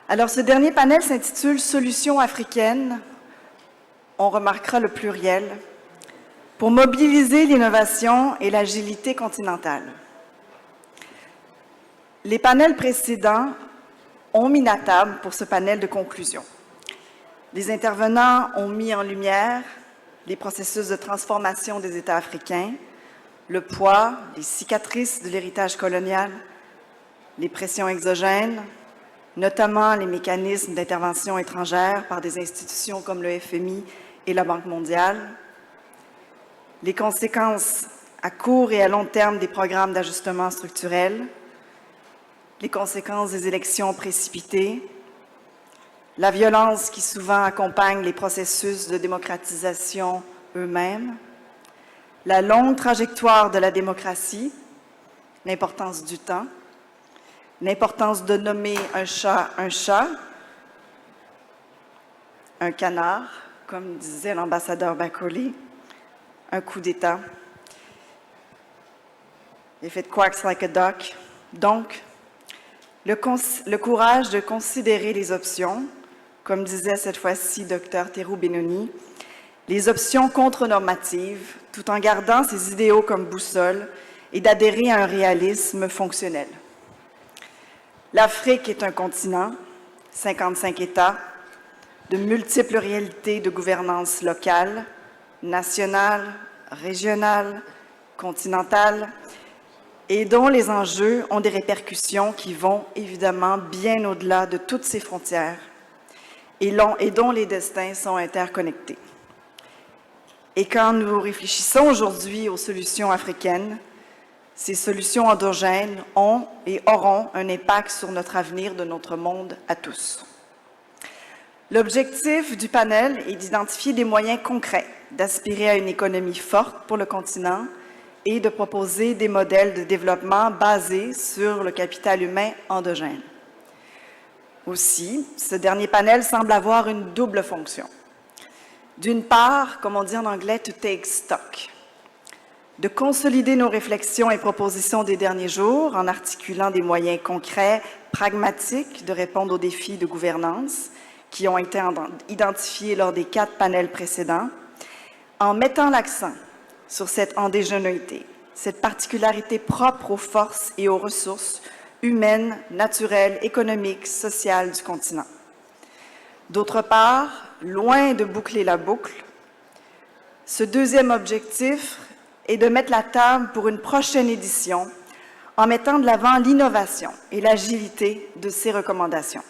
Alors, ce dernier panel s'intitule « Solutions africaines ». On remarquera le pluriel pour mobiliser l'innovation et l'agilité continentale. Les panels précédents ont mis la table pour ce panel de conclusion. Les intervenants ont mis en lumière les processus de transformation des États africains, le poids, les cicatrices de l'héritage colonial, les pressions exogènes, notamment les mécanismes d'intervention étrangère par des institutions comme le FMI et la Banque mondiale, les conséquences à court et à long terme des programmes d'ajustement structurel, les conséquences des élections précipitées, la violence qui souvent accompagne les processus de démocratisation eux-mêmes, la longue trajectoire de la démocratie, l'importance du temps, l'importance de nommer un chat, un canard, comme disait l'ambassadeur Bakole, un coup d'État. If it quacks like a duck. Donc, le courage de considérer les options, comme disait cette fois-ci Dr Terrou Benoni, les options contre-normatives, tout en gardant ses idéaux comme boussole et d'adhérer à un réalisme fonctionnel. L'Afrique est un continent, 55 États, de multiples réalités de gouvernance locale, nationale, régionale, continentale, et dont les enjeux ont des répercussions qui vont évidemment bien au-delà de toutes ces frontières et dont les destins sont interconnectés. Et quand nous réfléchissons aujourd'hui aux solutions africaines, ces solutions endogènes ont et auront un impact sur notre avenir de notre monde à tous. L'objectif du panel est d'identifier des moyens concrets d'aspirer à une économie forte pour le continent et de proposer des modèles de développement basés sur le capital humain endogène. Aussi, ce dernier panel semble avoir une double fonction. D'une part, comme on dit en anglais, to take stock, de consolider nos réflexions et propositions des derniers jours en articulant des moyens concrets, pragmatiques de répondre aux défis de gouvernance qui ont été identifiés lors des 4 panels précédents, en mettant l'accent sur cette endogénéité, cette particularité propre aux forces et aux ressources humaines, naturelles, économiques, sociales du continent. D'autre part, loin de boucler la boucle, ce deuxième objectif est de mettre la table pour une prochaine édition en mettant de l'avant l'innovation et l'agilité de ces recommandations.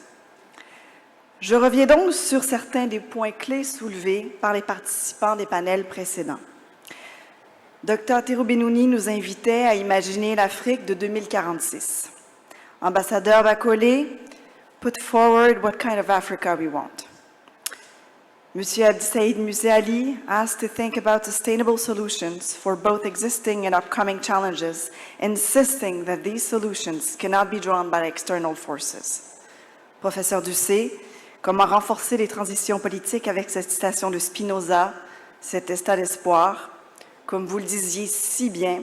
Je reviens donc sur certains des points clés soulevés par les participants des panels précédents. Dr Terrou Benoni nous invitait à imaginer l'Afrique de 2046. Ambassadeur Bakole, put forward what kind of Africa we want. Monsieur Abdisaïd Museali asked to think about sustainable solutions for both existing and upcoming challenges, insisting that these solutions cannot be drawn by external forces. Professeur Ducé, comment renforcer les transitions politiques avec cette citation de Spinoza, cet état d'espoir, comme vous le disiez si bien,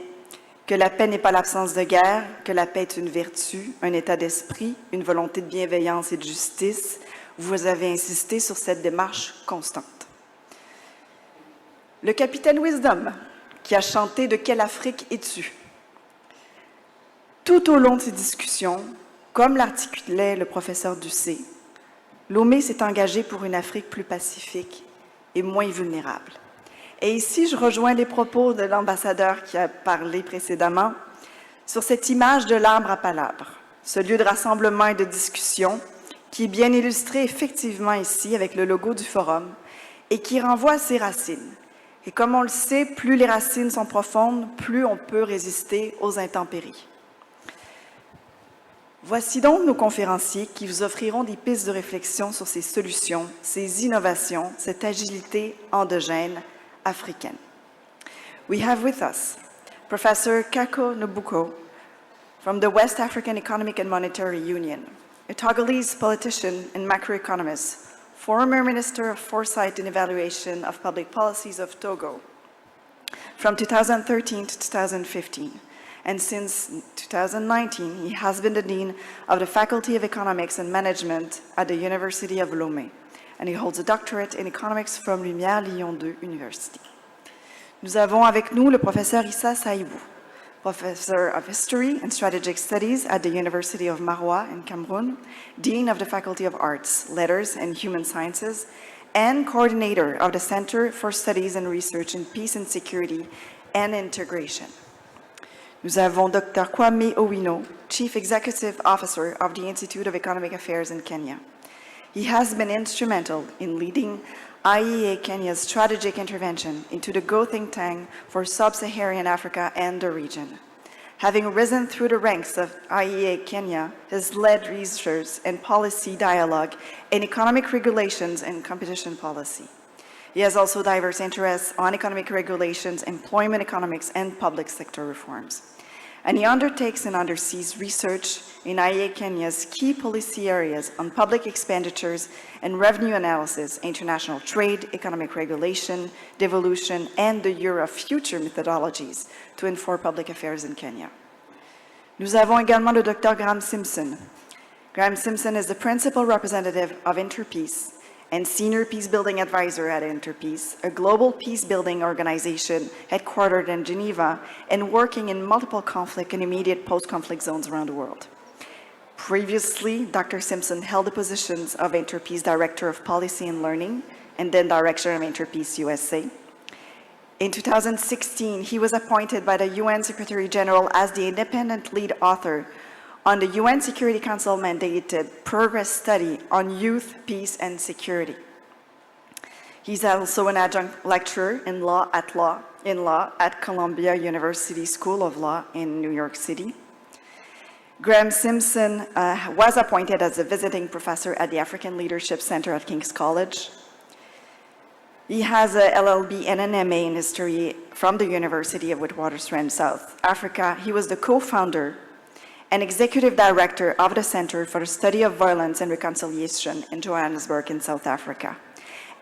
que la paix n'est pas l'absence de guerre, que la paix est une vertu, un état d'esprit, une volonté de bienveillance et de justice. Vous avez insisté sur cette démarche constante. Le capitaine Wisdom, qui a chanté « De quelle Afrique es-tu » Tout au long de ces discussions, comme l'articulait le professeur Ducé, Lomé s'est engagé pour une Afrique plus pacifique et moins vulnérable. Et ici, je rejoins les propos de l'ambassadeur qui a parlé précédemment sur cette image de l'arbre à palabres, ce lieu de rassemblement et de discussion qui est bien illustré effectivement ici avec le logo du forum et qui renvoie à ses racines. Et comme on le sait, plus les racines sont profondes, plus on peut résister aux intempéries. Voici donc nos conférenciers qui vous offriront des pistes de réflexion sur ces solutions, ces innovations, cette agilité endogène africaine. We have with us Professor Kako Nobuko from the West African Economic and Monetary Union, a Togolese politician and macroeconomist, former Minister of Foresight and Evaluation of Public Policies of Togo from 2013 to 2015, and since 2019, he has been the Dean of the Faculty of Economics and Management at the University of Lomé, and he holds a doctorate in economics from Lumière Lyon 2 University. Nous avons avec nous le professeur Issa Saïbou, Professor of History and Strategic Studies at the University of Maroua in Cameroon, Dean of the Faculty of Arts, Letters, and Human Sciences, and Coordinator of the Center for Studies and Research in Peace and Security and Integration. Nous avons Dr. Kwame Owino, Chief Executive Officer of the Institute of Economic Affairs in Kenya. He has been instrumental in leading IEA Kenya's strategic intervention into the Go think tank for Sub-Saharan Africa and the region. Having risen through the ranks of IEA Kenya, he has led research and policy dialogue in economic regulations and competition policy. He has also diverse interests on economic regulations, employment economics, and public sector reforms. And he undertakes and undersees research in IEA Kenya's key policy areas on public expenditures and revenue analysis, international trade, economic regulation, devolution, and the Year of Future methodologies to inform public affairs in Kenya. Nous avons également le Dr. Graham Simpson. Graham Simpson is the principal representative of Interpeace and Senior Peacebuilding Advisor at Interpeace, a global peacebuilding organization headquartered in Geneva and working in multiple conflict and immediate post-conflict zones around the world. Previously, Dr. Simpson held the positions of Interpeace Director of Policy and Learning and then Director of Interpeace USA. In 2016, he was appointed by the UN Secretary General as the independent lead author on the UN Security Council mandated progress study on youth, peace, and security. He's also an adjunct lecturer in law at Columbia University School of Law in New York City. Graham Simpson was appointed as a visiting professor at the African Leadership Center at King's College. He has a LLB and an MA in history from the University of Witwatersrand, South Africa. He was the co-founder and executive director of the Center for the Study of Violence and Reconciliation in Johannesburg in South Africa.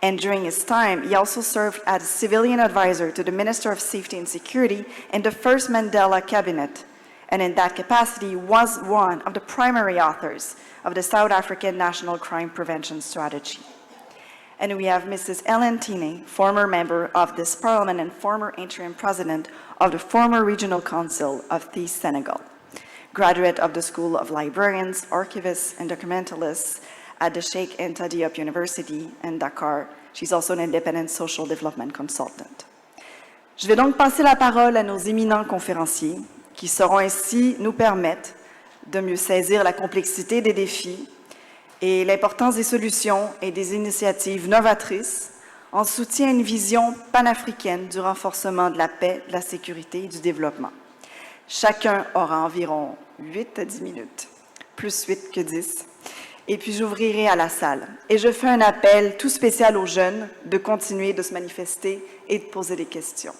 And during his time, he also served as civilian advisor to the Minister of Safety and Security in the first Mandela cabinet, and in that capacity was one of the primary authors of the South African National Crime Prevention Strategy. And we have Mrs. Ellen Tine, former member of this parliament and former interim president of the former Regional Council of the Senegal. Graduate of the School of Librarians, Archivists, and Documentalists at the Sheikh Anta Diop University in Dakar. She's also an independent social development consultant. Je vais donc passer la parole à nos éminents conférenciers qui sauront ainsi nous permettre de mieux saisir la complexité des défis et l'importance des solutions et des initiatives novatrices en soutien à une vision panafricaine du renforcement de la paix, de la sécurité et du développement. Chacun aura environ 8 à 10 minutes, plus 8 que 10. Et puis j'ouvrirai à la salle. Et je fais un appel tout spécial aux jeunes de continuer de se manifester et de poser des questions.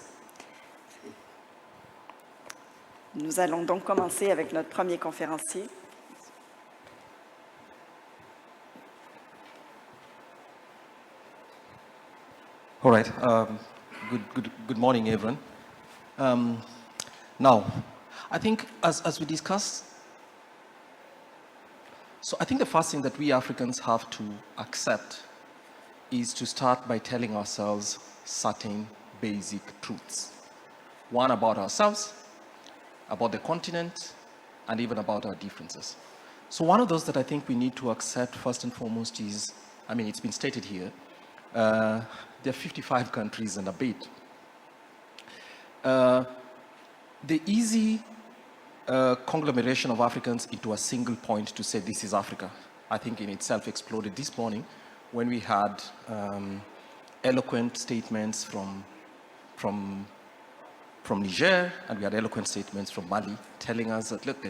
Nous allons donc commencer avec notre premier conférencier. All right. Good morning, everyone. Now, I think as we discussed, so I think the first thing that we Africans have to accept is to start by telling ourselves certain basic truths. One about ourselves, about the continent, and even about our differences. So one of those that I think we need to accept first and foremost is, I mean, it's been stated here, there are 55 countries and a bit. The easy conglomeration of Africans into a single point to say this is Africa, I think in itself exploded this morning when we had eloquent statements from Niger, and we had eloquent statements from Mali telling us that, look,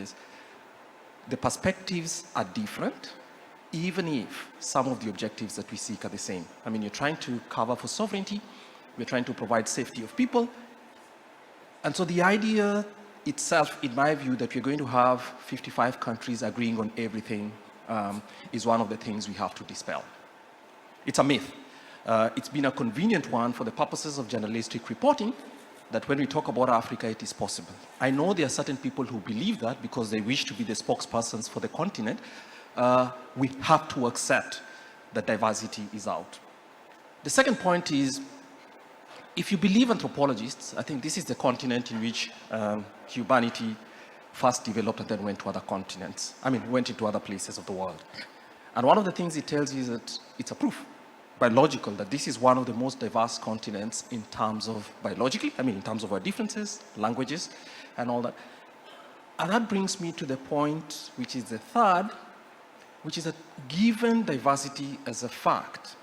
the perspectives are different, even if some of the objectives that we seek are the same. I mean, you're trying to cover for sovereignty, we're trying to provide safety of people, and so the idea itself, in my view, that we're going to have 55 countries agreeing on everything is one of the things we have to dispel. It's a myth. It's been a convenient one for the purposes of journalistic reporting, that when we talk about Africa, it is possible. I know there are certain people who believe that because they wish to be the spokespersons for the continent. We have to accept that diversity is out. The second point is, if you believe anthropologists, I think this is the continent in which humanity first developed and then went to other continents. Went into other places of the world. And one of the things it tells you is that it's a proof, biological, that this is one of the most diverse continents in terms of biologically, in terms of our differences, languages, and all that. And that brings me to the point, which is the third, which is that given diversity as a fact,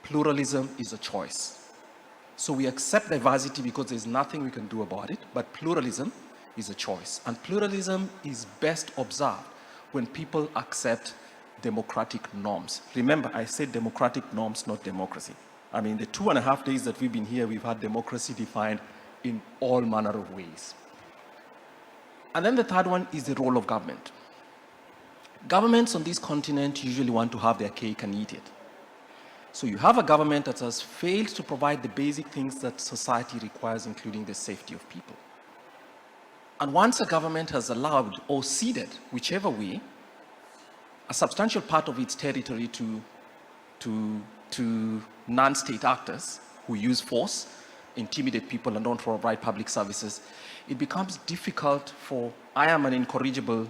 pluralism is a choice. So we accept diversity because there's nothing we can do about it, but pluralism is a choice. And pluralism is best observed when people accept democratic norms. Remember, I said democratic norms, not democracy. The 2.5 days that we've been here, we've had democracy defined in all manner of ways. And then the third one is the role of government. Governments on this continent usually want to have their cake and eat it. So you have a government that has failed to provide the basic things that society requires, including the safety of people. And once a government has allowed or ceded, whichever way, a substantial part of its territory to non-state actors who use force, intimidate people, and don't provide public services, it becomes difficult for, I am an incorrigible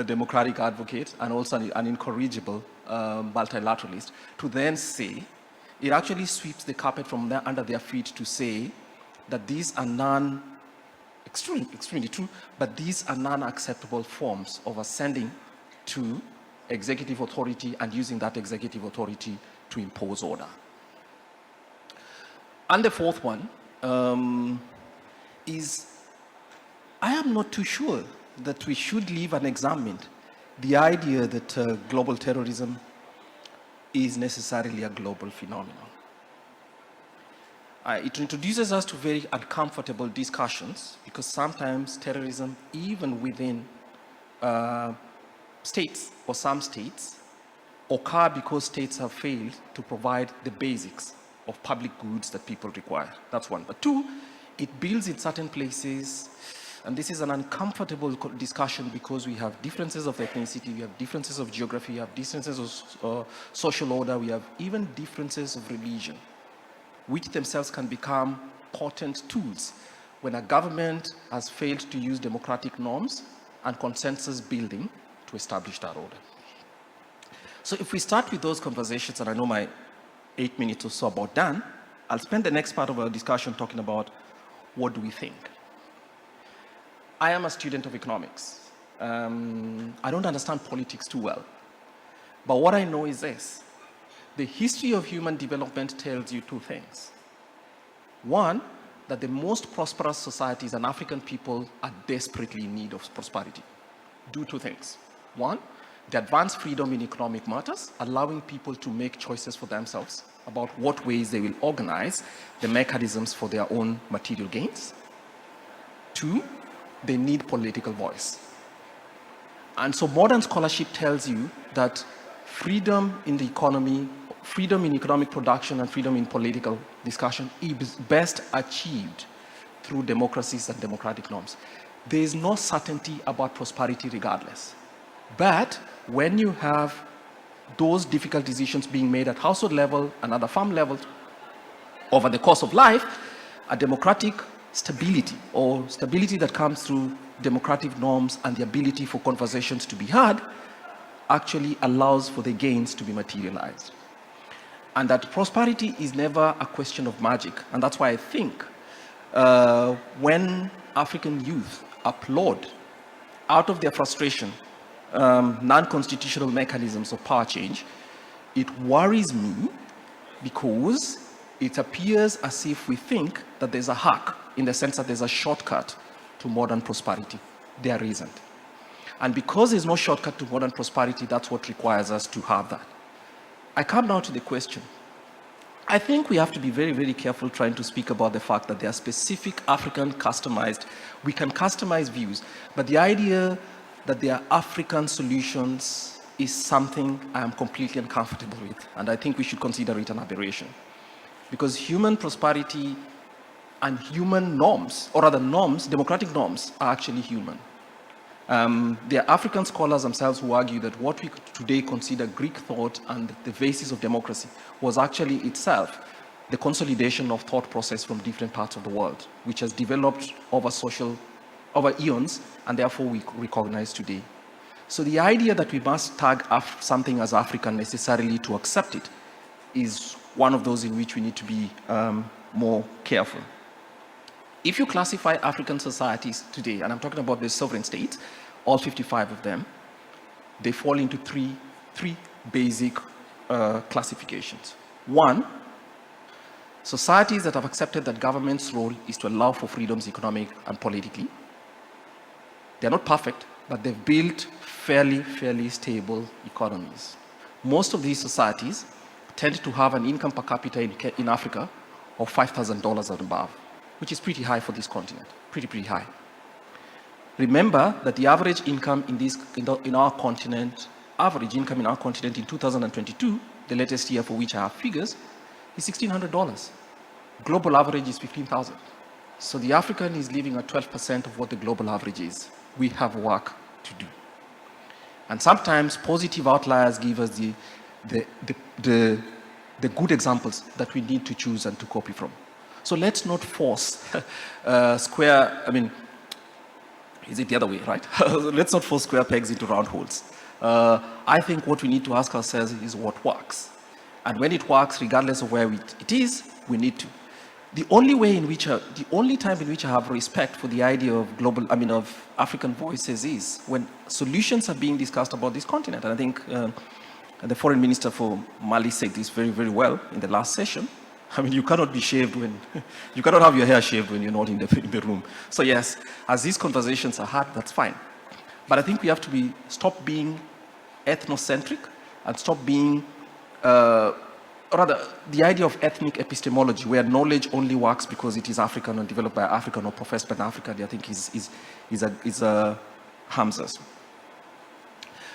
democratic advocate and also an incorrigible multilateralist, to then say, it actually sweeps the carpet from under their feet to say that these are extremely true, but these are non-acceptable forms of ascending to executive authority and using that executive authority to impose order. And the fourth one is, I am not too sure that we should leave unexamined the idea that global terrorism is necessarily a global phenomenon. It introduces us to very uncomfortable discussions because sometimes terrorism, even within states or some states, occur because states have failed to provide the basics of public goods that people require. That's one. But two, it builds in certain places, and this is an uncomfortable discussion because we have differences of ethnicity, we have differences of geography, we have differences of social order, we have even differences of religion, which themselves can become potent tools when a government has failed to use democratic norms and consensus building to establish that order. So if we start with those conversations, and I know my 8 minutes or so about done, I'll spend the next part of our discussion talking about what do we think. I am a student of economics. I don't understand politics too well. But what I know is this. The history of human development tells you two things. One, that the most prosperous societies and African people are desperately in need of prosperity. Do two things. One, they advance freedom in economic matters, allowing people to make choices for themselves about what ways they will organize the mechanisms for their own material gains. Two, they need political voice. And so modern scholarship tells you that freedom in the economy, freedom in economic production, and freedom in political discussion is best achieved through democracies and democratic norms. There is no certainty about prosperity regardless. But when you have those difficult decisions being made at household level and at the farm level over the course of life, a democratic stability, or stability that comes through democratic norms and the ability for conversations to be had, actually allows for the gains to be materialized. And that prosperity is never a question of magic. And that's why I think when African youth applaud, out of their frustration, non-constitutional mechanisms of power change, it worries me because it appears as if we think that there's a hack, in the sense that there's a shortcut to modern prosperity. There isn't. And because there's no shortcut to modern prosperity, that's what requires us to have that. I come now to the question. I think we have to be very, very careful trying to speak about the fact that there are specific African customized, we can customize views, but the idea that there are African solutions is something I am completely uncomfortable with, and I think we should consider it an aberration. Because human prosperity and human norms, or rather norms, democratic norms, are actually human. There are African scholars themselves who argue that what we today consider Greek thought and the basis of democracy was actually itself the consolidation of thought process from different parts of the world, which has developed over eons, and therefore we recognize today. So the idea that we must tag something as African necessarily to accept it is one of those in which we need to be more careful. If you classify African societies today, and I'm talking about the sovereign states, all 55 of them, they fall into three basic classifications. One, societies that have accepted that government's role is to allow for freedoms economic and politically. They're not perfect, but they've built fairly stable economies. Most of these societies tend to have an income per capita in Africa of $5,000 and above, which is pretty high for this continent, pretty high. Remember that the average income in our continent in 2022, the latest year for which I have figures, is $1,600. Global average is $15,000. So the African is living at 12% of what the global average is. We have work to do. And sometimes positive outliers give us the good examples that we need to choose and to copy from. So let's not force is it the other way, right? Let's not force square pegs into round holes. I think what we need to ask ourselves is what works. And when it works, regardless of where it is, we need to. The only time in which I have respect for the idea of of African voices is when solutions are being discussed about this continent. And I think the foreign minister for Mali said this very well in the last session. You cannot be shaved you cannot have your hair shaved when you're not in the room. So yes, as these conversations are had, that's fine. But I think we have to stop being ethnocentric and stop being, the idea of ethnic epistemology, where knowledge only works because it is African and developed by African or professed by an African, I think harms us.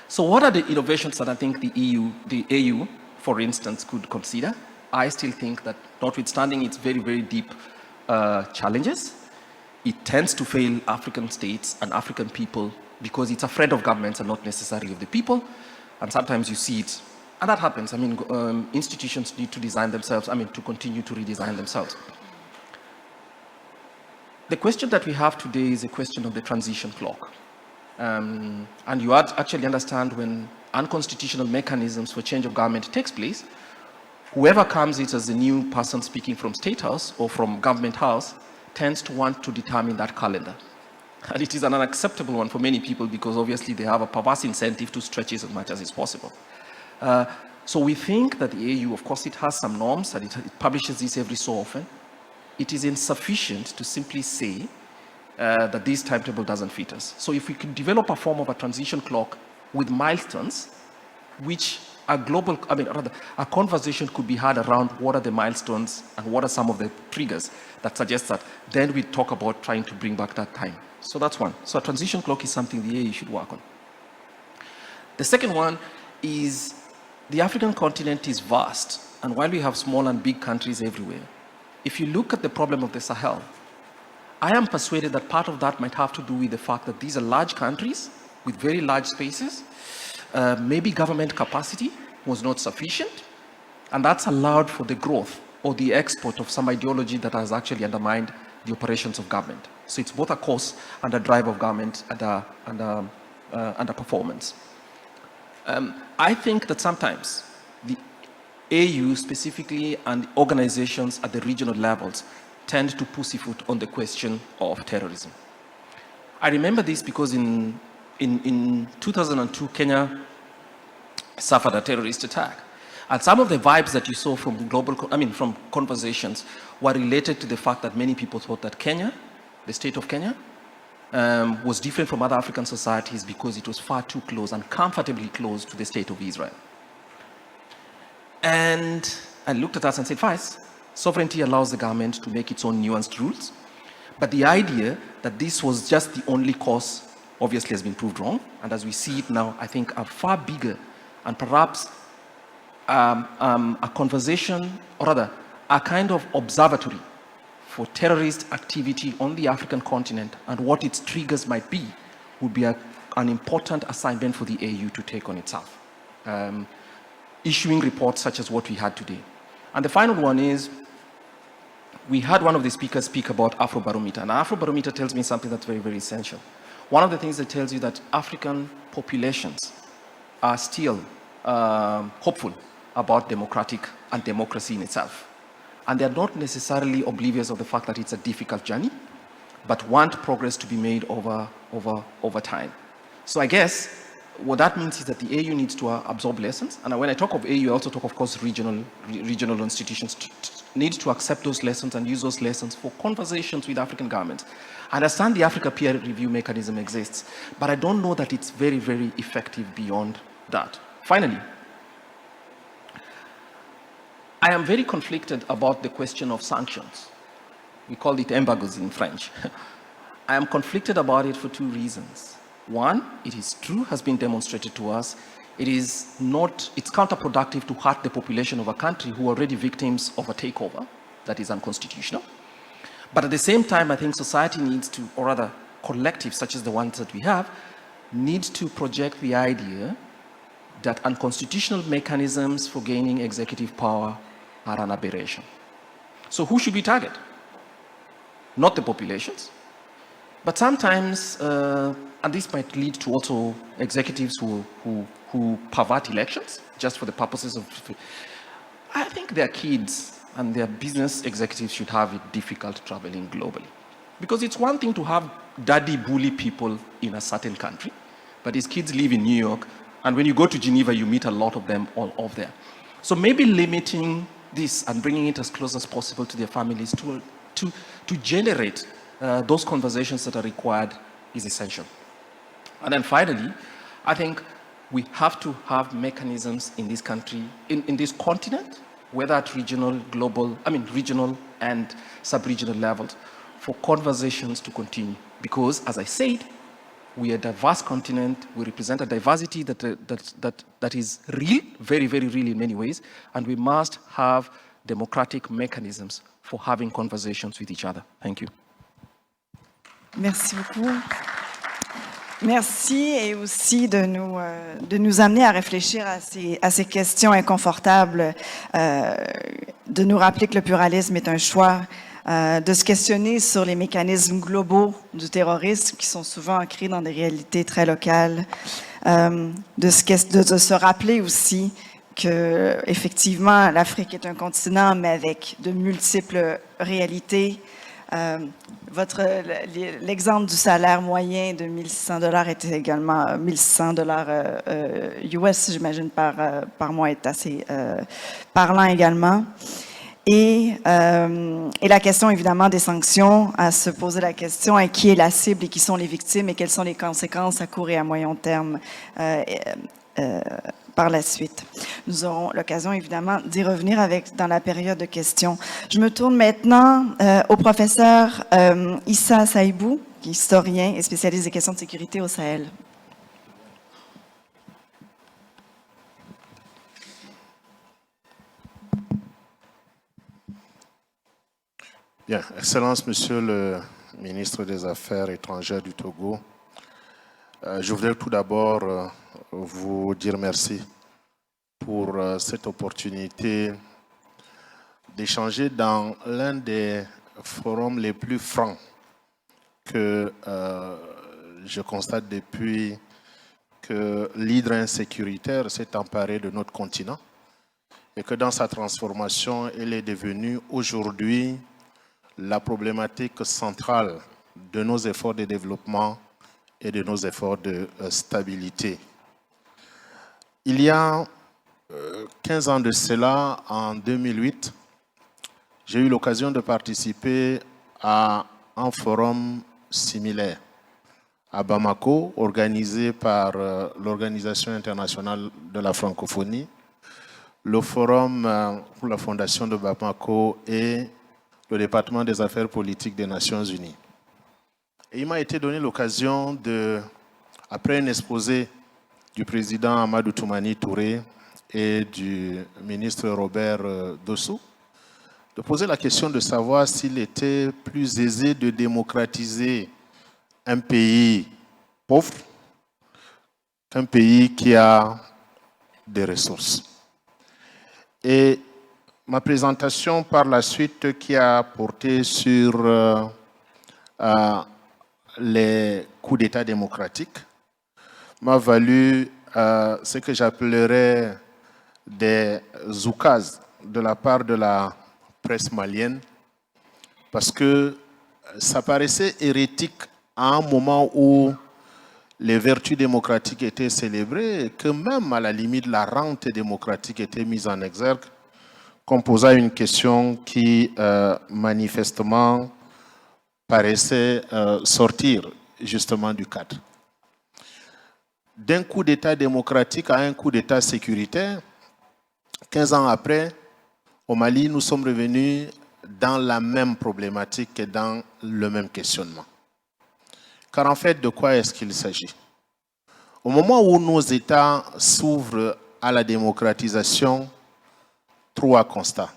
So what are the innovations that I think the AU, for instance, could consider? I still think that notwithstanding its very deep challenges, it tends to fail African states and African people because it's afraid of governments and not necessarily of the people. And sometimes you see it, and that happens. Institutions need to design themselves, to continue to redesign themselves. The question that we have today is a question of the transition clock. And you actually understand when unconstitutional mechanisms for change of government takes place, whoever comes in as the new person speaking from State House or from Government House tends to want to determine that calendar. And it is an unacceptable one for many people because obviously they have a perverse incentive to stretch it as much as is possible. So we think that the AU, of course, it has some norms and it publishes this every so often. It is insufficient to simply say that this timetable doesn't fit us. So if we can develop a form of a transition clock with milestones, which a global, a conversation could be had around what are the milestones and what are some of the triggers that suggest that, then we talk about trying to bring back that time. So that's one. So a transition clock is something the AU should work on. The second one is the African continent is vast, and while we have small and big countries everywhere, if you look at the problem of the Sahel, I am persuaded that part of that might have to do with the fact that these are large countries with very large spaces. Maybe government capacity was not sufficient, and that's allowed for the growth or the export of some ideology that has actually undermined the operations of government. So it's both a cause and a drive of government and a performance. I think that sometimes the AU specifically and organizations at the regional levels tend to pussyfoot on the question of terrorism. I remember this because in 2002, Kenya suffered a terrorist attack. And some of the vibes that you saw from from conversations were related to the fact that many people thought that Kenya, the state of Kenya, was different from other African societies because it was far too close and comfortably close to the state of Israel. And I looked at us and said, fine, sovereignty allows the government to make its own nuanced rules. But the idea that this was just the only cause obviously has been proved wrong. And as we see it now, I think a far bigger and perhaps a conversation, or rather, a kind of observatory for terrorist activity on the African continent and what its triggers might be would be an important assignment for the AU to take on itself, issuing reports such as what we had today. And the final one is, we had one of the speakers speak about Afrobarometer, and Afrobarometer tells me something that's very, very essential. One of the things that tells you that African populations are still hopeful about democratic and democracy in itself. And they're not necessarily oblivious of the fact that it's a difficult journey, but want progress to be made over time. So I guess what that means is that the AU needs to absorb lessons. And when I talk of AU, I also talk, of course, regional institutions need to accept those lessons and use those lessons for conversations with African governments. I understand the Africa peer review mechanism exists, but I don't know that it's very, very effective beyond that. Finally, I am very conflicted about the question of sanctions. We call it embargoes in French. I am conflicted about it for two reasons. One, it is true, has been demonstrated to us, it's counterproductive to hurt the population of a country who are already victims of a takeover that is unconstitutional. But at the same time, I think society needs to, or rather collectives such as the ones that we have, need to project the idea that unconstitutional mechanisms for gaining executive power are an aberration. So who should we target? Not the populations, but sometimes, and this might lead to also executives who pervert elections just for the purposes of, I think their kids and their business executives should have it difficult traveling globally. Because it's one thing to have daddy bully people in a certain country, but his kids live in New York, and when you go to Geneva, you meet a lot of them all over there. So maybe limiting this and bringing it as close as possible to their families to generate those conversations that are required is essential. And then finally, I think we have to have mechanisms in this country, in this continent, whether at regional, regional and sub-regional levels, for conversations to continue. Because, as I said, we are a diverse continent, we represent a diversity that is real, very, very real in many ways, and we must have democratic mechanisms for having conversations with each other. Thank you. Merci beaucoup. Merci et aussi de nous amener à réfléchir à ces questions inconfortables, de nous rappeler que le pluralisme est un choix, de se questionner sur les mécanismes globaux du terrorisme qui sont souvent ancrés dans des réalités très locales, de se rappeler aussi que effectivement l'Afrique est un continent mais avec de multiples réalités. L'exemple du salaire moyen de $1,600 était également $1,600 US, j'imagine, par mois, est assez parlant également. Et la question, évidemment, des sanctions, à se poser la question à qui est la cible et qui sont les victimes et quelles sont les conséquences à court et à moyen terme par la suite. Nous aurons l'occasion, évidemment, d'y revenir dans la période de questions. Je me tourne maintenant au professeur Issa Saïbou, qui est historien et spécialiste des questions de sécurité au Sahel. Bien, Excellence, Monsieur le ministre des Affaires étrangères du Togo, je voudrais tout d'abord vous dire merci pour cette opportunité d'échanger dans l'un des forums les plus francs que je constate depuis que l'hydre insécuritaire s'est emparé de notre continent et que dans sa transformation, elle est devenue aujourd'hui la problématique centrale de nos efforts de développement et de nos efforts de stabilité. Il y a 15 ans de cela, en 2008, j'ai eu l'occasion de participer à un forum similaire à Bamako, organisé par l'Organisation internationale de la francophonie, le Forum pour la Fondation de Bamako et le département des affaires politiques des Nations Unies. Et il m'a été donné l'occasion après un exposé du président Amadou Toumani Touré et du ministre Robert Dossou, de poser la question de savoir s'il était plus aisé de démocratiser un pays pauvre qu'un pays qui a des ressources. Et ma présentation par la suite qui a porté sur les coups d'État démocratiques m'a valu ce que j'appellerais des oukases de la part de la presse malienne, parce que ça paraissait hérétique à un moment où les vertus démocratiques étaient célébrées et que même à la limite la rente démocratique était mise en exergue, qu'on posait une question qui manifestement paraissait sortir justement du cadre. D'un coup d'État démocratique à un coup d'État sécuritaire, 15 ans après, au Mali, nous sommes revenus dans la même problématique et dans le même questionnement. Car en fait, de quoi est-ce qu'il s'agit? Au moment où nos États s'ouvrent à la démocratisation, trois constats.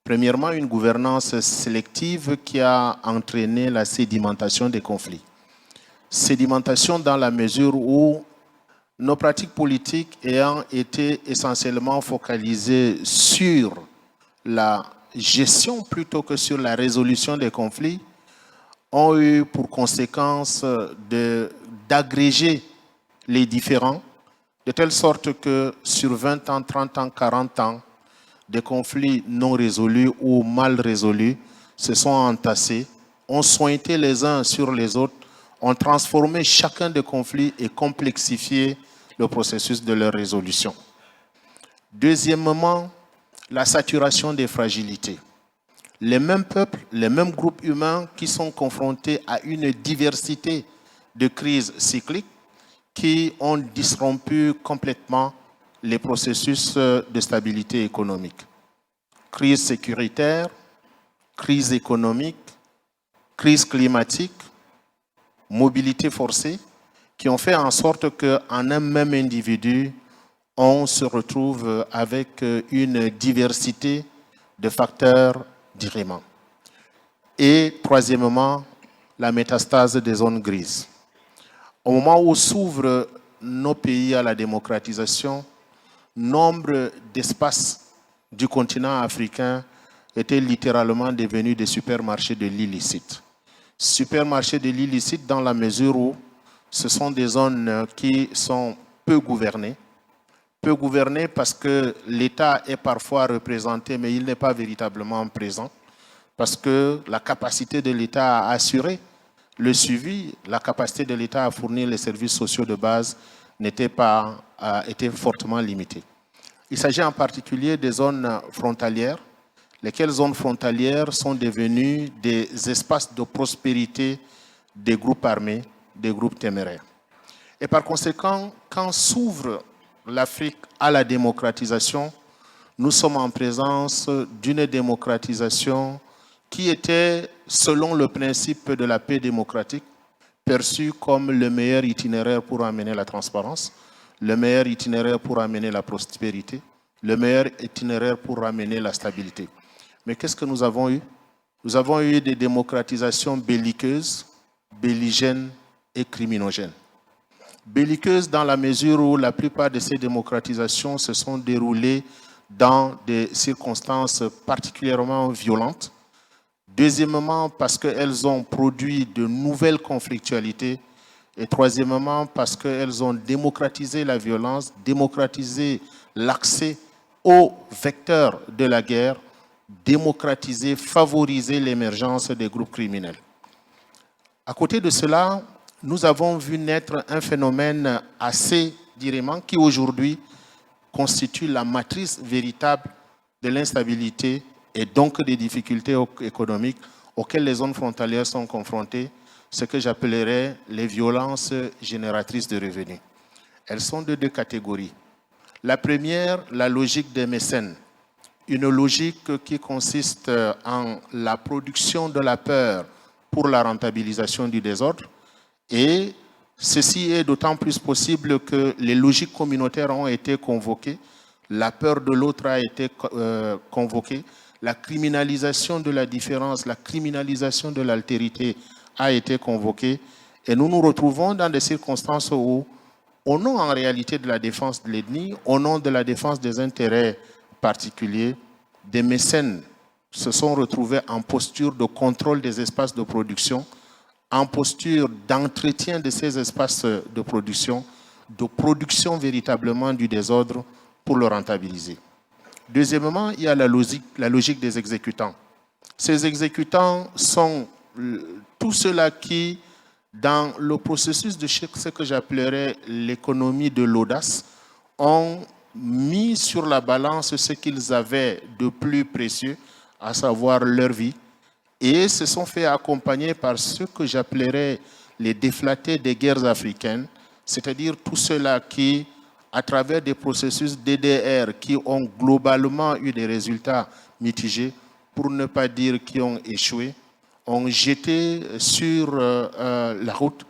Premièrement, une gouvernance sélective qui a entraîné la sédimentation des conflits. Sédimentation dans la mesure où nos pratiques politiques ayant été essentiellement focalisées sur la gestion plutôt que sur la résolution des conflits, ont eu pour conséquence d'agréger les différends, de telle sorte que sur 20 ans, 30 ans, 40 ans, des conflits non résolus ou mal résolus se sont entassés, ont sointé les uns sur les autres, ont transformé chacun des conflits et complexifié le processus de leur résolution. Deuxièmement, la saturation des fragilités. Les mêmes peuples, les mêmes groupes humains qui sont confrontés à une diversité de crises cycliques qui ont disrompu complètement les processus de stabilité économique. Crise sécuritaire, crise économique, crise climatique, mobilité forcée, qui ont fait en sorte qu'en un même individu, on se retrouve avec une diversité de facteurs différents. Et troisièmement, la métastase des zones grises. Au moment où s'ouvrent nos pays à la démocratisation, nombre d'espaces du continent africain étaient littéralement devenus des supermarchés de l'illicite. Supermarchés de l'illicite dans la mesure où ce sont des zones qui sont peu gouvernées parce que l'État est parfois représenté, mais il n'est pas véritablement présent, parce que la capacité de l'État à assurer le suivi, la capacité de l'État à fournir les services sociaux de base était fortement limitée. Il s'agit en particulier des zones frontalières, lesquelles zones frontalières sont devenues des espaces de prospérité des groupes armés, des groupes téméraires. Et par conséquent, quand s'ouvre l'Afrique à la démocratisation, nous sommes en présence d'une démocratisation qui était, selon le principe de la paix démocratique, perçue comme le meilleur itinéraire pour amener la transparence, le meilleur itinéraire pour amener la prospérité, le meilleur itinéraire pour amener la stabilité. Mais qu'est-ce que nous avons eu? Nous avons eu des démocratisations belliqueuses, belligènes et criminogènes. Belliqueuses dans la mesure où la plupart de ces démocratisations se sont déroulées dans des circonstances particulièrement violentes. Deuxièmement, parce qu'elles ont produit de nouvelles conflictualités. Et troisièmement, parce qu'elles ont démocratisé la violence, démocratisé l'accès aux vecteurs de la guerre, démocratisé, favorisé l'émergence des groupes criminels. À côté de cela, nous avons vu naître un phénomène assez dirément qui aujourd'hui constitue la matrice véritable de l'instabilité et donc des difficultés économiques auxquelles les zones frontalières sont confrontées, ce que j'appellerais les violences génératrices de revenus. Elles sont de deux catégories. La première, la logique des mécènes. Une logique qui consiste en la production de la peur pour la rentabilisation du désordre. Et ceci est d'autant plus possible que les logiques communautaires ont été convoquées, la peur de l'autre a été convoquée, la criminalisation de la différence, la criminalisation de l'altérité a été convoquée. Et nous nous retrouvons dans des circonstances où, au nom en réalité de la défense de l'ethnie, au nom de la défense des intérêts particuliers, des mécènes se sont retrouvés en posture de contrôle des espaces de production, en posture d'entretien de ces espaces de production véritablement du désordre pour le rentabiliser. Deuxièmement, il y a la logique des exécutants. Ces exécutants sont tous ceux-là qui, dans le processus de ce que j'appellerais l'économie de l'audace, ont mis sur la balance ce qu'ils avaient de plus précieux, à savoir leur vie, et se sont fait accompagner par ce que j'appellerais les déflatés des guerres africaines, c'est-à-dire tous ceux-là qui, à travers des processus DDR qui ont globalement eu des résultats mitigés, pour ne pas dire qui ont échoué, ont jeté sur la route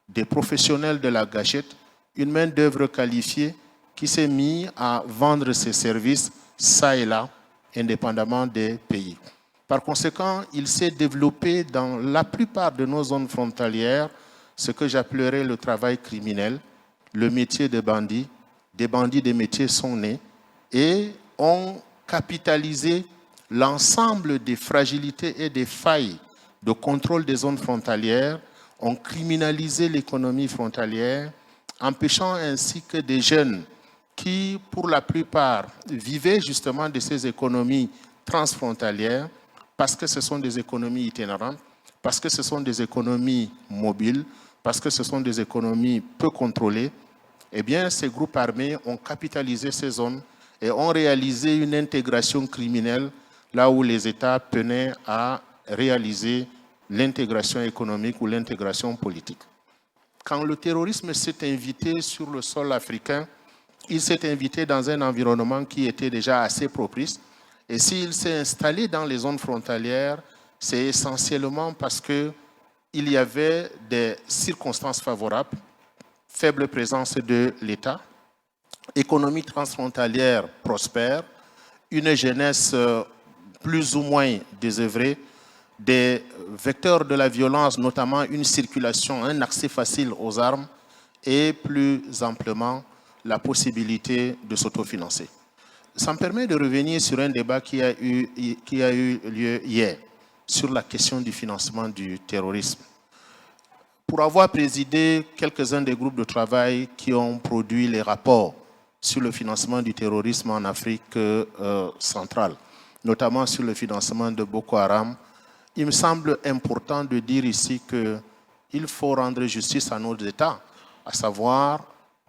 des professionnels de la gâchette une main-d'œuvre qualifiée qui s'est mise à vendre ses services ça et là, indépendamment des pays. Par conséquent, il s'est développé dans la plupart de nos zones frontalières ce que j'appellerais le travail criminel, le métier de bandit. Des bandits des métiers sont nés et ont capitalisé l'ensemble des fragilités et des failles de contrôle des zones frontalières, ont criminalisé l'économie frontalière, empêchant ainsi que des jeunes qui, pour la plupart, vivaient justement de ces économies transfrontalières, parce que ce sont des économies itinérantes, parce que ce sont des économies mobiles, parce que ce sont des économies peu contrôlées, eh bien, ces groupes armés ont capitalisé ces zones et ont réalisé une intégration criminelle là où les États peinaient à réaliser l'intégration économique ou l'intégration politique. Quand le terrorisme s'est invité sur le sol africain, il s'est invité dans un environnement qui était déjà assez propice. Et s'il s'est installé dans les zones frontalières, c'est essentiellement parce qu'il y avait des circonstances favorables, faible présence de l'État, économie transfrontalière prospère, une jeunesse plus ou moins désœuvrée, des vecteurs de la violence, notamment une circulation, un accès facile aux armes et plus amplement la possibilité de s'autofinancer. Ça me permet de revenir sur un débat qui a eu lieu hier sur la question du financement du terrorisme. Pour avoir présidé quelques-uns des groupes de travail qui ont produit les rapports sur le financement du terrorisme en Afrique centrale, notamment sur le financement de Boko Haram, il me semble important de dire ici qu'il faut rendre justice à nos États, à savoir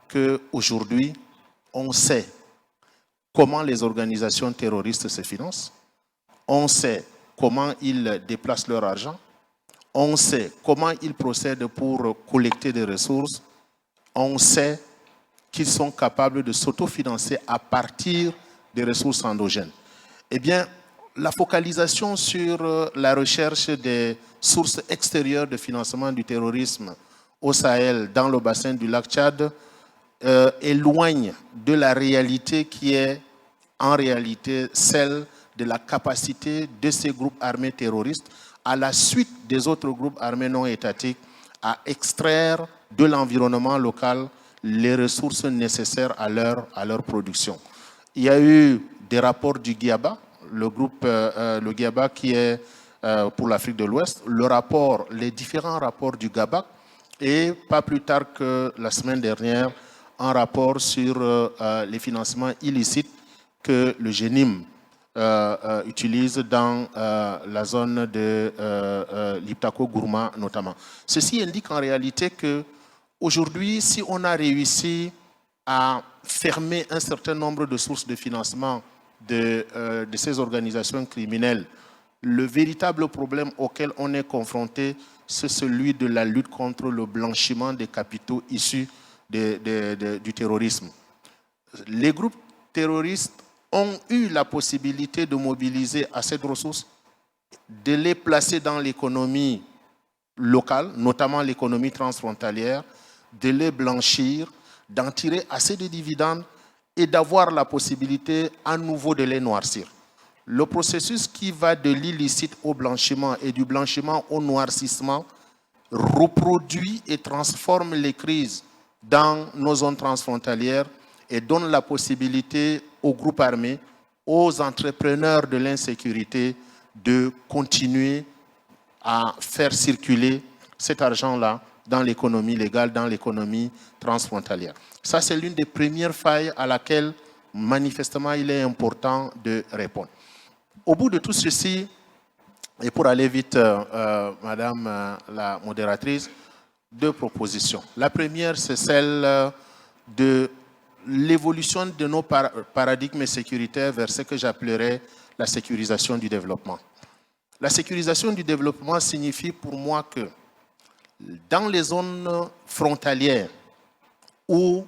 qu'aujourd'hui, on sait comment les organisations terroristes se financent, on sait comment ils déplacent leur argent, on sait comment ils procèdent pour collecter des ressources, on sait qu'ils sont capables de s'autofinancer à partir des ressources endogènes. Eh bien, la focalisation sur la recherche des sources extérieures de financement du terrorisme au Sahel, dans le bassin du lac Tchad, éloigne de la réalité qui est en réalité celle de la capacité de ces groupes armés terroristes, à la suite des autres groupes armés non étatiques, à extraire de l'environnement local les ressources nécessaires à leur production. Il y a eu des rapports du GIABA, le GIABA qui est pour l'Afrique de l'Ouest, les différents rapports du GABAC, et pas plus tard que la semaine dernière, un rapport sur les financements illicites que le GENIM utilise dans la zone de l'Iptako-Gourma notamment. Ceci indique en réalité qu'aujourd'hui, si on a réussi à fermer un certain nombre de sources de financement de ces organisations criminelles, le véritable problème auquel on est confronté, c'est celui de la lutte contre le blanchiment des capitaux issus du terrorisme. Les groupes terroristes ont eu la possibilité de mobiliser assez de ressources, de les placer dans l'économie locale, notamment l'économie transfrontalière, de les blanchir, d'en tirer assez de dividendes et d'avoir la possibilité à nouveau de les noircir. le processus qui va de l'illicite au blanchiment et du blanchiment au noircissement reproduit et transforme les crises dans nos zones transfrontalières et donne la possibilité aux groupes armés, aux entrepreneurs de l'insécurité de continuer à faire circuler cet argent-là dans l'économie légale, dans l'économie transfrontalière. Ça, c'est l'une des premières failles à laquelle, manifestement, il est important de répondre. Au bout de tout ceci, et pour aller vite, Madame la modératrice, deux propositions. La première, c'est celle de l'évolution de nos paradigmes sécuritaires vers ce que j'appellerais la sécurisation du développement. La sécurisation du développement signifie pour moi que dans les zones frontalières où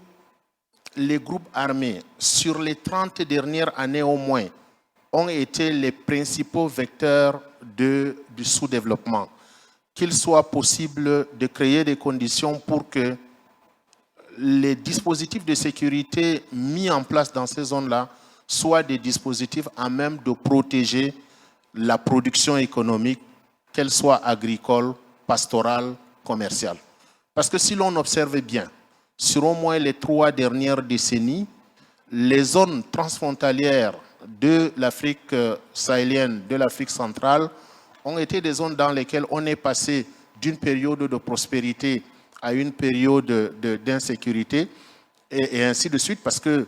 les groupes armés, sur les 30 dernières années au moins, ont été les principaux vecteurs du sous-développement, qu'il soit possible de créer des conditions pour que les dispositifs de sécurité mis en place dans ces zones-là soient des dispositifs à même de protéger la production économique, qu'elle soit agricole, pastorale, commerciale. Parce que si l'on observe bien, sur au moins les 3 dernières décennies, les zones transfrontalières de l'Afrique sahélienne, de l'Afrique centrale, ont été des zones dans lesquelles on est passé d'une période de prospérité à une période d'insécurité, et ainsi de suite, parce que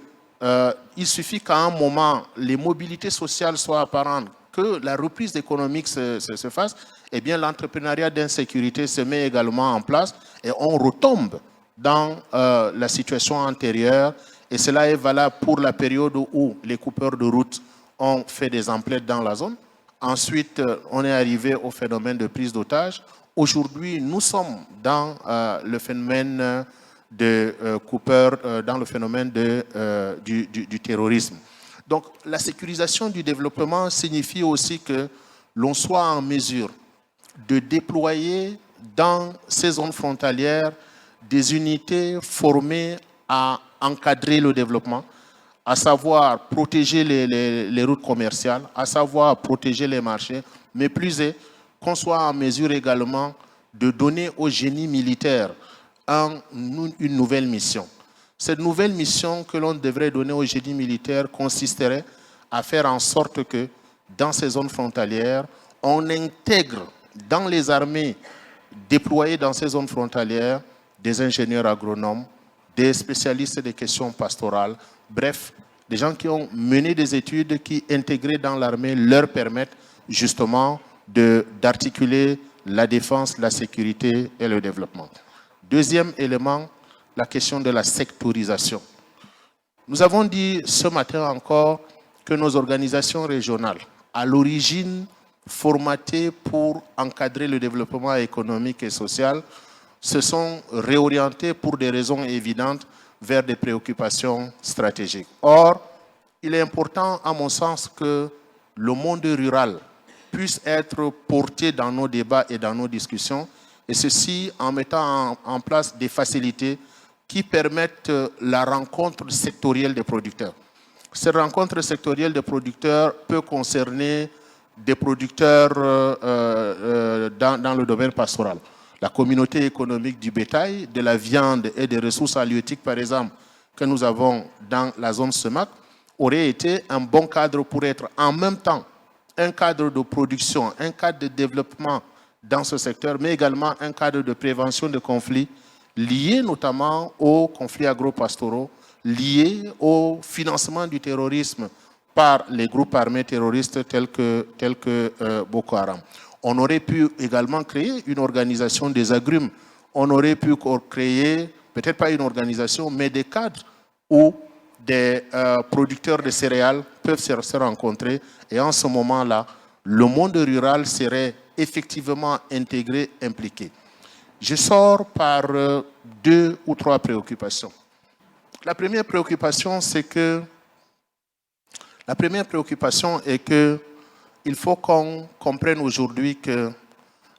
il suffit qu'à un moment, les mobilités sociales soient apparentes, que la reprise économique se fasse, eh bien l'entrepreneuriat d'insécurité se met également en place et on retombe dans la situation antérieure, et cela est valable pour la période où les coupeurs de route ont fait des emplettes dans la zone. Ensuite, on est arrivé au phénomène de prise d'otages. Aujourd'hui, nous sommes dans le phénomène de coupeurs, dans le phénomène du terrorisme. Donc, la sécurisation du développement signifie aussi que l'on soit en mesure de déployer dans ces zones frontalières des unités formées à encadrer le développement, à savoir protéger les routes commerciales, à savoir protéger les marchés, mais plus est qu'on soit en mesure également de donner au génie militaire une nouvelle mission. Cette nouvelle mission que l'on devrait donner au génie militaire consisterait à faire en sorte que dans ces zones frontalières, on intègre dans les armées déployées dans ces zones frontalières des ingénieurs agronomes, des spécialistes des questions pastorales, bref, des gens qui ont mené des études qui, intégrées dans l'armée, leur permettent justement d'articuler la défense, la sécurité et le développement. Deuxième élément, la question de la sectorisation. Nous avons dit ce matin encore que nos organisations régionales, à l'origine formatées pour encadrer le développement économique et social, se sont réorientées pour des raisons évidentes vers des préoccupations stratégiques. Or, il est important, à mon sens, que le monde rural puisse être porté dans nos débats et dans nos discussions, et ceci en mettant en place des facilités qui permettent la rencontre sectorielle des producteurs. Cette rencontre sectorielle des producteurs peut concerner des producteurs dans le domaine pastoral. La communauté économique du bétail, de la viande et des ressources halieutiques, par exemple, que nous avons dans la zone SEMAC, aurait été un bon cadre pour être en même temps un cadre de production, un cadre de développement dans ce secteur, mais également un cadre de prévention de conflits liés notamment aux conflits agro-pastoraux, liés au financement du terrorisme par les groupes armés terroristes tels que Boko Haram. On aurait pu également créer une organisation des agrumes. On aurait pu créer, peut-être pas une organisation, mais des cadres où des producteurs de céréales peuvent se rencontrer. Et en ce moment-là, le monde rural serait effectivement intégré, impliqué. Je sors par 2 ou 3 préoccupations. La première préoccupation est que il faut qu'on comprenne aujourd'hui que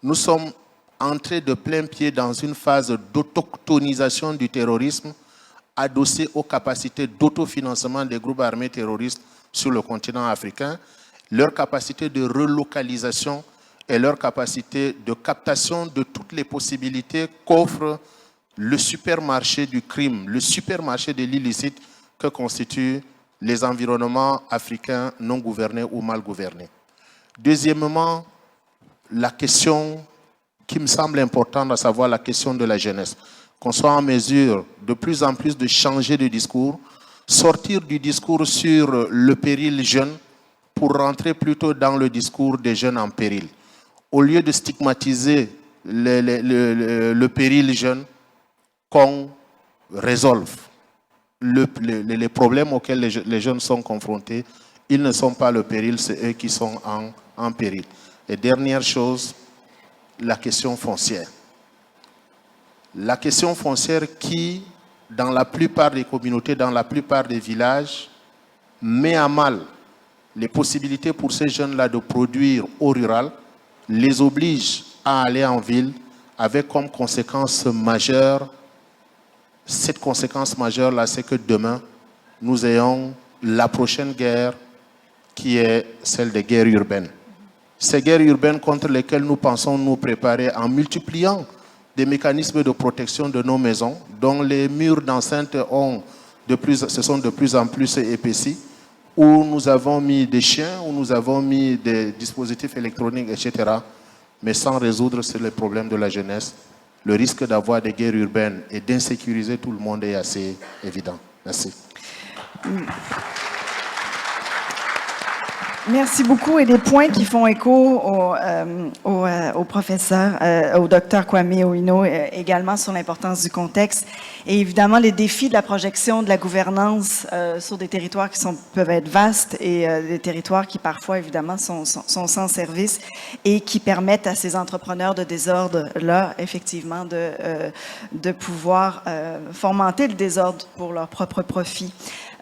nous sommes entrés de plein pied dans une phase d'autochtonisation du terrorisme adossée aux capacités d'autofinancement des groupes armés terroristes sur le continent africain. leur capacité de relocalisation et leur capacité de captation de toutes les possibilités qu'offre le supermarché du crime, le supermarché de l'illicite que constituent les environnements africains non gouvernés ou mal gouvernés. Deuxièmement, la question qui me semble importante, à savoir la question de la jeunesse. Qu'on soit en mesure de plus en plus de changer de discours, sortir du discours sur le péril jeune pour rentrer plutôt dans le discours des jeunes en péril. Au lieu de stigmatiser le péril jeune, qu'on résolve les problèmes auxquels les jeunes sont confrontés. Ils ne sont pas le péril, c'est eux qui sont en péril. Et dernière chose, la question foncière. La question foncière qui, dans la plupart des communautés, dans la plupart des villages, met à mal les possibilités pour ces jeunes-là de produire au rural, les oblige à aller en ville avec comme conséquence majeure. Cette conséquence majeure-là, c'est que demain, nous ayons la prochaine guerre qui est celle des guerres urbaines. Ces guerres urbaines contre lesquelles nous pensons nous préparer en multipliant des mécanismes de protection de nos maisons, dont les murs d'enceinte se sont de plus en plus épaissis, où nous avons mis des chiens, où nous avons mis des dispositifs électroniques, etc., mais sans résoudre les problèmes de la jeunesse. Le risque d'avoir des guerres urbaines et d'insécuriser tout le monde est assez évident. Merci. Merci beaucoup. Et des points qui font écho au professeur, au docteur Kwame Owino, également sur l'importance du contexte et évidemment les défis de la projection de la gouvernance sur des territoires qui peuvent être vastes et des territoires qui parfois évidemment sont sans service et qui permettent à ces entrepreneurs de désordre-là effectivement de pouvoir fomenter le désordre pour leur propre profit.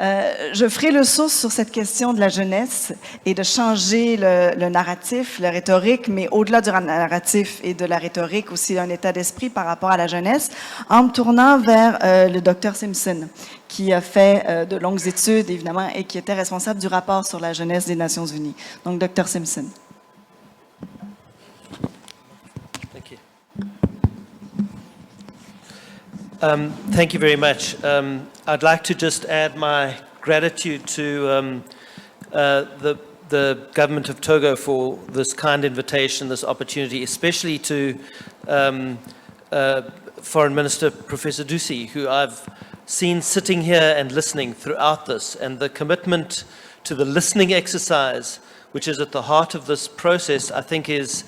Je ferai le saut sur cette question de la jeunesse et de changer le narratif, la rhétorique, mais au-delà du narratif et de la rhétorique, aussi un état d'esprit par rapport à la jeunesse, en me tournant vers le docteur Simpson, qui a fait de longues études, évidemment, et qui était responsable du rapport sur la jeunesse des Nations Unies. Donc, docteur Simpson. Thank you. Thank you very much. I'd like to just add my gratitude to the government of Togo for this kind invitation, this opportunity, especially to Foreign Minister Professor Dusi, who I've seen sitting here and listening throughout this, and the commitment to the listening exercise, which is at the heart of this process, I think is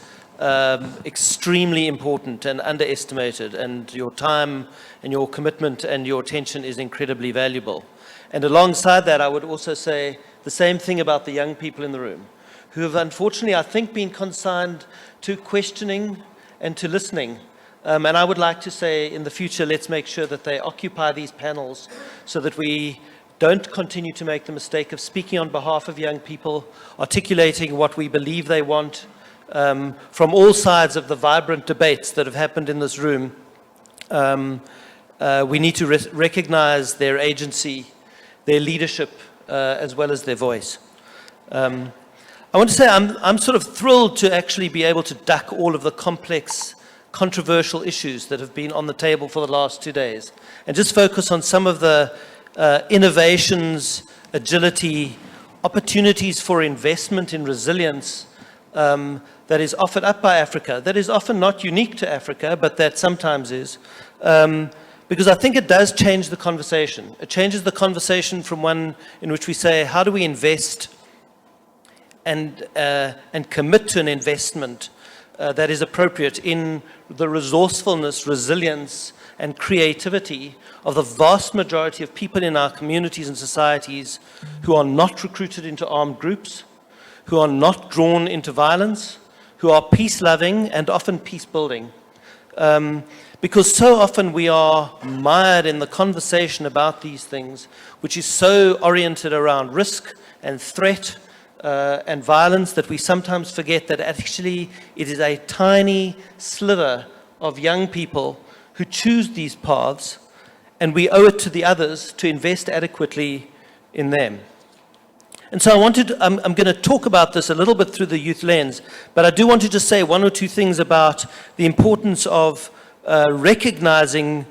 extremely important and underestimated, and your time and your commitment and your attention is incredibly valuable. And alongside that, I would also say the same thing about the young people in the room, who have unfortunately, I think, been consigned to questioning and to listening. And I would like to say in the future, let's make sure that they occupy these panels so that we don't continue to make the mistake of speaking on behalf of young people, articulating what we believe they want, from all sides of the vibrant debates that have happened in this room. We need to recognize their agency, their leadership, as well as their voice. I want to say I'm sort of thrilled to actually be able to duck all of the complex, controversial issues that have been on the table for the last 2 days and just focus on some of the innovations, agility, opportunities for investment in resilience that is offered up by Africa, that is often not unique to Africa, but that sometimes is. Because I think it does change the conversation. It changes the conversation from one in which we say, how do we invest and commit to an investment that is appropriate in the resourcefulness, resilience, and creativity of the vast majority of people in our communities and societies who are not recruited into armed groups, who are not drawn into violence, who are peace-loving and often peace-building. Because so often we are mired in the conversation about these things, which is so oriented around risk and threat and violence that we sometimes forget that actually it is a tiny sliver of young people who choose these paths, and we owe it to the others to invest adequately in them. And so I'm going to talk about this a little bit through the youth lens, but I do want to just say one or two things about the importance of recognizing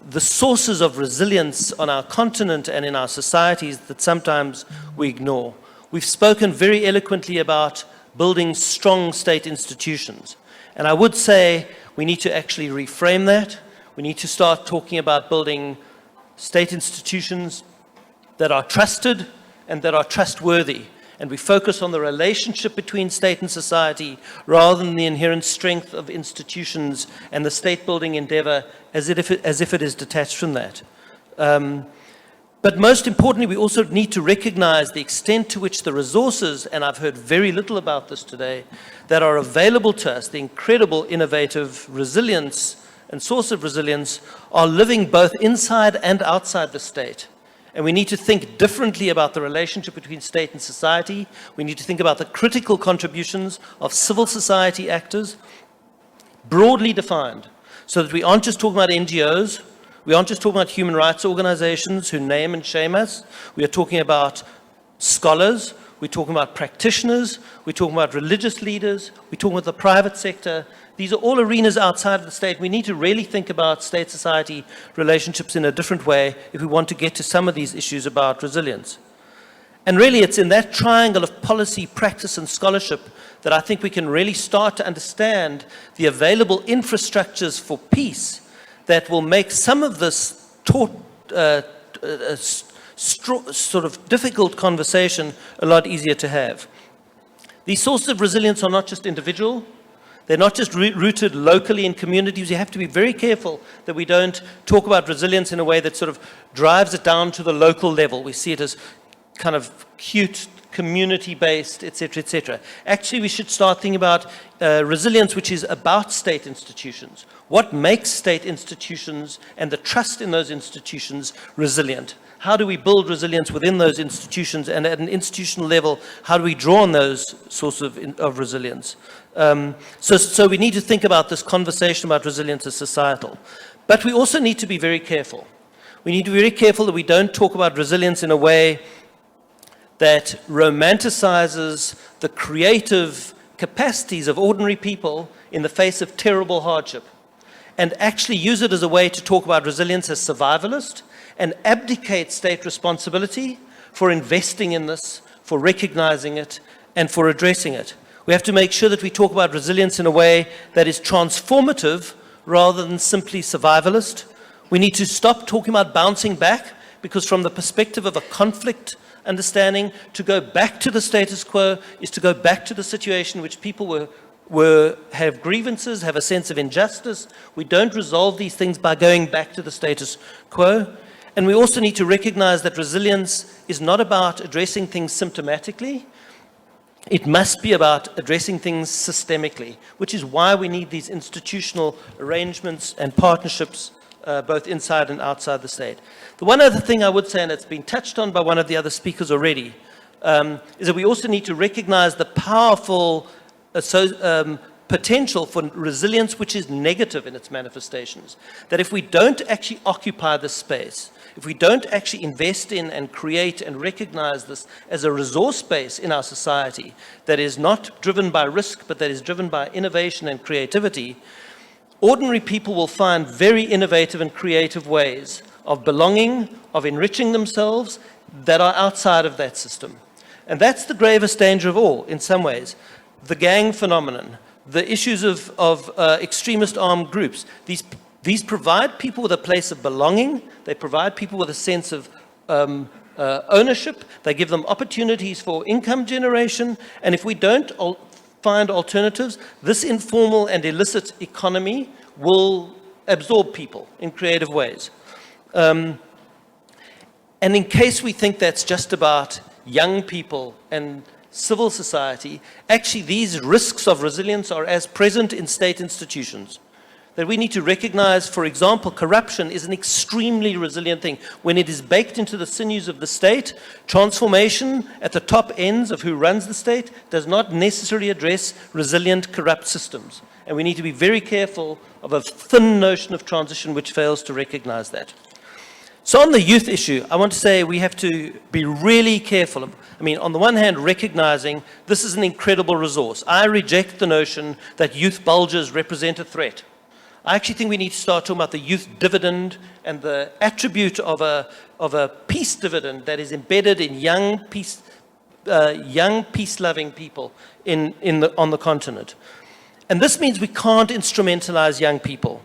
the sources of resilience on our continent and in our societies that sometimes we ignore. We've spoken very eloquently about building strong state institutions. And I would say we need to actually reframe that. We need to start talking about building state institutions that are trusted and that are trustworthy. And we focus on the relationship between state and society rather than the inherent strength of institutions and the state-building endeavor as if it is detached from that. But most importantly, we also need to recognize the extent to which the resources, and I've heard very little about this today, that are available to us, the incredible innovative resilience and source of resilience, are living both inside and outside the state. And we need to think differently about the relationship between state and society. We need to think about the critical contributions of civil society actors, broadly defined, so that we aren't just talking about NGOs, we aren't just talking about human rights organizations who name and shame us. We are talking about scholars, we're talking about practitioners, we're talking about religious leaders, we're talking about the private sector. These are all arenas outside of the state. We need to really think about state-society relationships in a different way if we want to get to some of these issues about resilience. And really, it's in that triangle of policy, practice, and scholarship that I think we can really start to understand the available infrastructures for peace that will make some of this sort of difficult conversation a lot easier to have. These sources of resilience are not just individual. They're not just rooted locally in communities. You have to be very careful that we don't talk about resilience in a way that sort of drives it down to the local level. We see it as kind of cute, community-based, et cetera, Actually, we should start thinking about resilience, which is about state institutions. What makes state institutions and the trust in those institutions resilient? How do we build resilience within those institutions? And at an institutional level, how do we draw on those sources of resilience? So we need to think about this conversation about resilience as societal. But we also need to be very careful. We need to be very careful that we don't talk about resilience in a way that romanticizes the creative capacities of ordinary people in the face of terrible hardship, and actually use it as a way to talk about resilience as survivalist and abdicate state responsibility for investing in this, for recognizing it, and for addressing it. We have to make sure that we talk about resilience in a way that is transformative rather than simply survivalist. We need to stop talking about bouncing back, because from the perspective of a conflict understanding, to go back to the status quo is to go back to the situation in which people have grievances, have a sense of injustice. We don't resolve these things by going back to the status quo. And we also need to recognize that resilience is not about addressing things symptomatically. It must be about addressing things systemically, which is why we need these institutional arrangements and partnerships both inside and outside the state. The one other thing I would say, and it's been touched on by one of the other speakers already, is that we also need to recognize the powerful potential for resilience which is negative in its manifestations. That if we don't actually occupy this space, if we don't actually invest in and create and recognize this as a resource base in our society that is not driven by risk, but that is driven by innovation and creativity, ordinary people will find very innovative and creative ways of belonging, of enriching themselves that are outside of that system. And that's the gravest danger of all, in some ways. The gang phenomenon, the issues of extremist armed groups, these provide people with a place of belonging, they provide people with a sense of ownership, they give them opportunities for income generation, and if we don't find alternatives, this informal and illicit economy will absorb people in creative ways. And in case we think that's just about young people and civil society, actually these risks of resilience are as present in state institutions. That we need to recognize, for example, corruption is an extremely resilient thing. When it is baked into the sinews of the state, transformation at the top ends of who runs the state does not necessarily address resilient, corrupt systems. And we need to be very careful of a thin notion of transition which fails to recognize that. So on the youth issue, I want to say we have to be really careful. I mean, on the one hand, recognizing this is an incredible resource. I reject the notion that youth bulges represent a threat. I actually think we need to start talking about the youth dividend and the attribute of a peace dividend that is embedded in young peace-loving people on the continent. And this means we can't instrumentalize young people.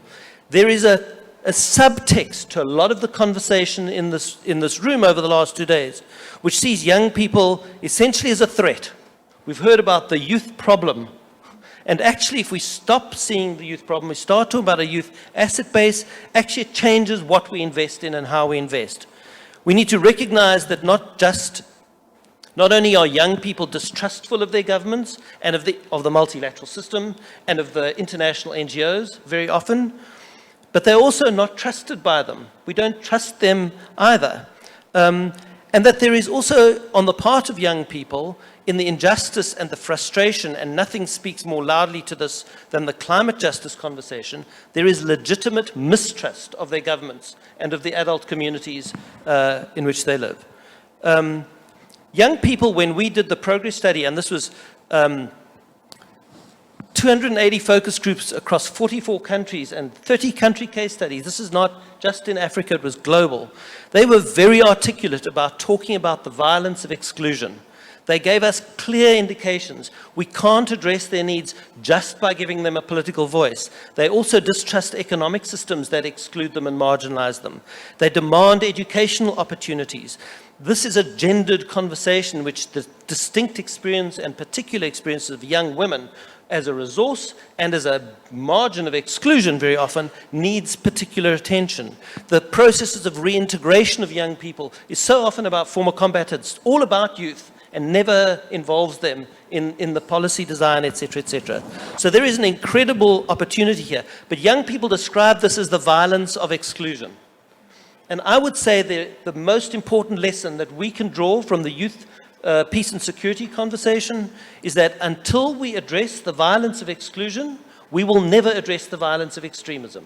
There is a subtext to a lot of the conversation in this room over the last 2 days, which sees young people essentially as a threat. We've heard about the youth problem. And actually, if we stop seeing the youth problem, we start talking about a youth asset base, actually it changes what we invest in and how we invest. We need to recognize that not only are young people distrustful of their governments and of the multilateral system and of the international NGOs very often, but they're also not trusted by them. We don't trust them either. And that there is also, on the part of young people, in the injustice and the frustration, and nothing speaks more loudly to this than the climate justice conversation, there is legitimate mistrust of their governments and of the adult communities in which they live. Young people, when we did the progress study, and this was 280 focus groups across 44 countries and 30 country case studies. This is not just in Africa, it was global. They were very articulate about talking about the violence of exclusion. They gave us clear indications. We can't address their needs just by giving them a political voice. They also distrust economic systems that exclude them and marginalize them. They demand educational opportunities. This is a gendered conversation which the distinct experience and particular experiences of young women as a resource and as a margin of exclusion very often needs particular attention. The processes of reintegration of young people is so often about former combatants, all about youth, and never involves them in the policy design, etc., etc. So there is an incredible opportunity here. But young people describe this as the violence of exclusion. And I would say the most important lesson that we can draw from the youth peace and security conversation is that until we address the violence of exclusion, we will never address the violence of extremism.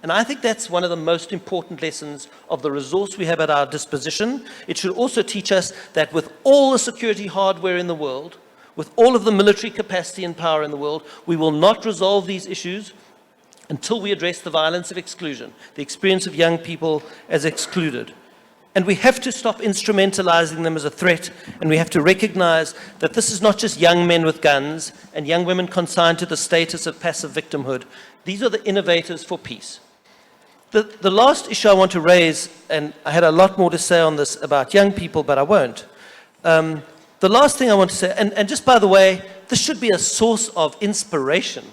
And I think that's one of the most important lessons of the resource we have at our disposition. It should also teach us that with all the security hardware in the world, with all of the military capacity and power in the world, we will not resolve these issues until we address the violence of exclusion, the experience of young people as excluded. And we have to stop instrumentalizing them as a threat, and we have to recognize that this is not just young men with guns and young women consigned to the status of passive victimhood. These are the innovators for peace. The last issue I want to raise, and I had a lot more to say on this about young people, but I won't. The last thing I want to say, and just by the way, this should be a source of inspiration.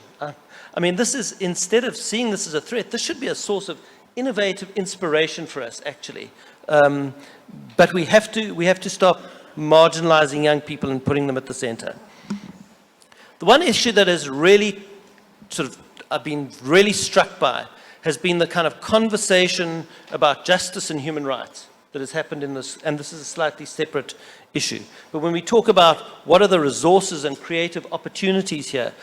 I mean, this is, instead of seeing this as a threat, this should be a source of innovative inspiration for us, actually. But we have to stop marginalizing young people and putting them at the center. The one issue that has really I've been really struck by has been the kind of conversation about justice and human rights that has happened in this, and this is a slightly separate issue. But when we talk about what are the resources and creative opportunities here,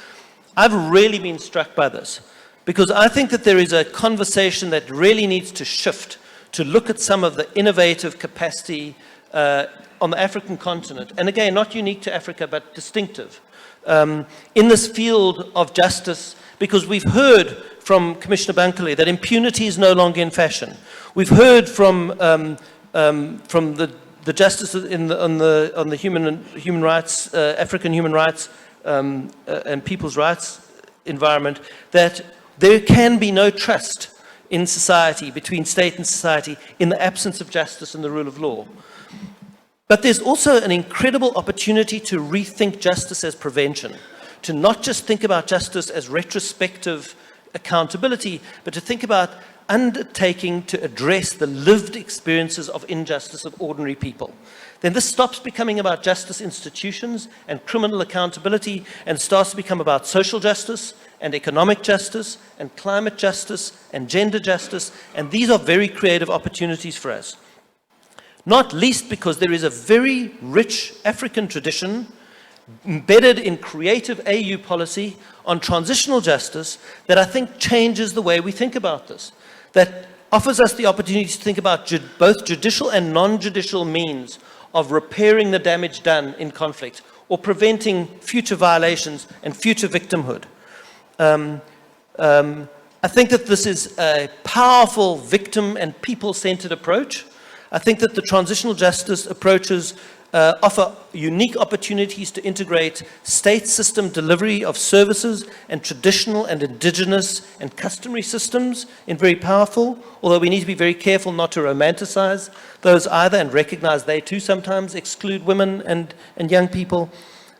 I've really been struck by this, because I think that there is a conversation that really needs to shift to look at some of the innovative capacity on the African continent, and again, not unique to Africa, but distinctive, in this field of justice, because we've heard from Commissioner Bankole that impunity is no longer in fashion. We've heard from the justice on the human rights, African human rights and people's rights environment, that there can be no trust in society, between state and society, in the absence of justice and the rule of law. But there's also an incredible opportunity to rethink justice as prevention, to not just think about justice as retrospective accountability, but to think about undertaking to address the lived experiences of injustice of ordinary people. Then this stops becoming about justice institutions and criminal accountability and starts to become about social justice and economic justice and climate justice and gender justice, and these are very creative opportunities for us. Not least because there is a very rich African tradition embedded in creative AU policy on transitional justice that I think changes the way we think about this. That offers us the opportunity to think about both judicial and non-judicial means of repairing the damage done in conflict or preventing future violations and future victimhood. I think that this is a powerful victim and people-centered approach. I think that the transitional justice approaches offer unique opportunities to integrate state system delivery of services and traditional and indigenous and customary systems in very powerful, although we need to be very careful not to romanticize those either and recognize they too sometimes exclude women and young people.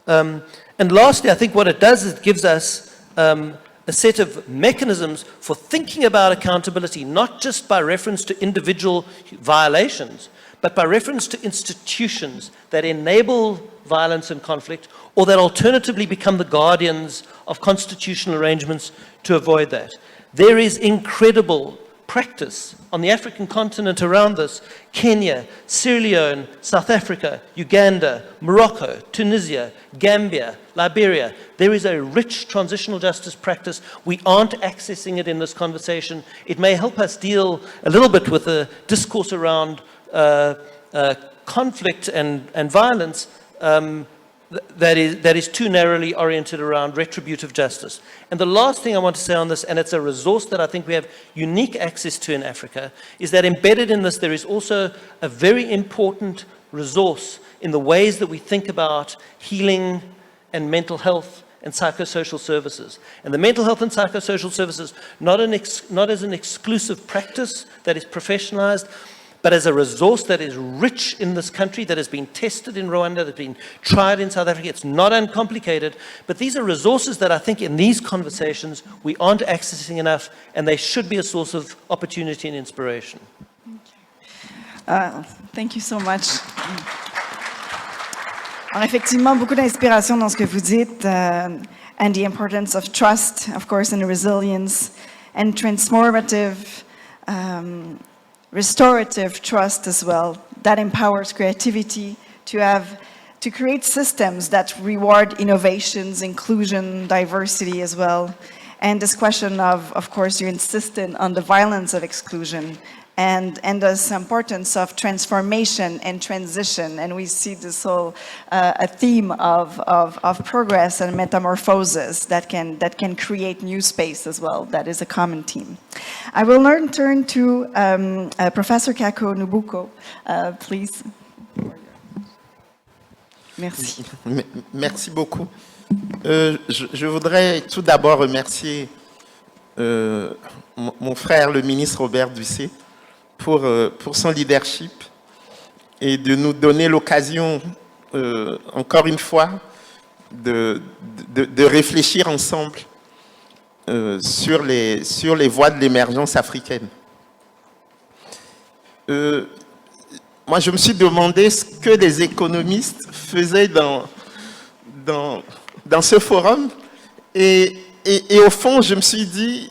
And lastly, I think what it does is it gives us a set of mechanisms for thinking about accountability, not just by reference to individual violations, but by reference to institutions that enable violence and conflict, or that alternatively become the guardians of constitutional arrangements to avoid that. There is incredible practice on the African continent around this: Kenya, Sierra Leone, South Africa, Uganda, Morocco, Tunisia, Gambia, Liberia. There is a rich transitional justice practice. We aren't accessing it in this conversation. It may help us deal a little bit with the discourse around conflict and violence that is too narrowly oriented around retributive justice. And the last thing I want to say on this, and it's a resource that I think we have unique access to in Africa, is that embedded in this there is also a very important resource in the ways that we think about healing and mental health and psychosocial services. And the mental health and psychosocial services, not as an exclusive practice that is professionalized, but as a resource that is rich in this country, that has been tested in Rwanda, that has been tried in South Africa. It's not uncomplicated, but these are resources that I think in these conversations we aren't accessing enough, and they should be a source of opportunity and inspiration. Thank you so much. Alors effectivement, beaucoup d'inspiration dans ce que vous dites, and the importance of trust, of course, and resilience, and transformative, restorative trust as well, that empowers creativity to create systems that reward innovations, inclusion, diversity as well. And this question of course, you insisted on the violence of exclusion and this importance of transformation and transition. And we see this whole a theme of progress and metamorphosis that can create new space as well. That is a common theme. I will now turn to Professor Kako Nubuko, please. Merci. Merci beaucoup. Je voudrais tout d'abord remercier mon frère, le ministre Robert Ducé, pour son leadership et de nous donner l'occasion, encore une fois, de réfléchir ensemble sur les voies de l'émergence africaine. Moi, je me suis demandé ce que les économistes faisaient dans ce forum et au fond, je me suis dit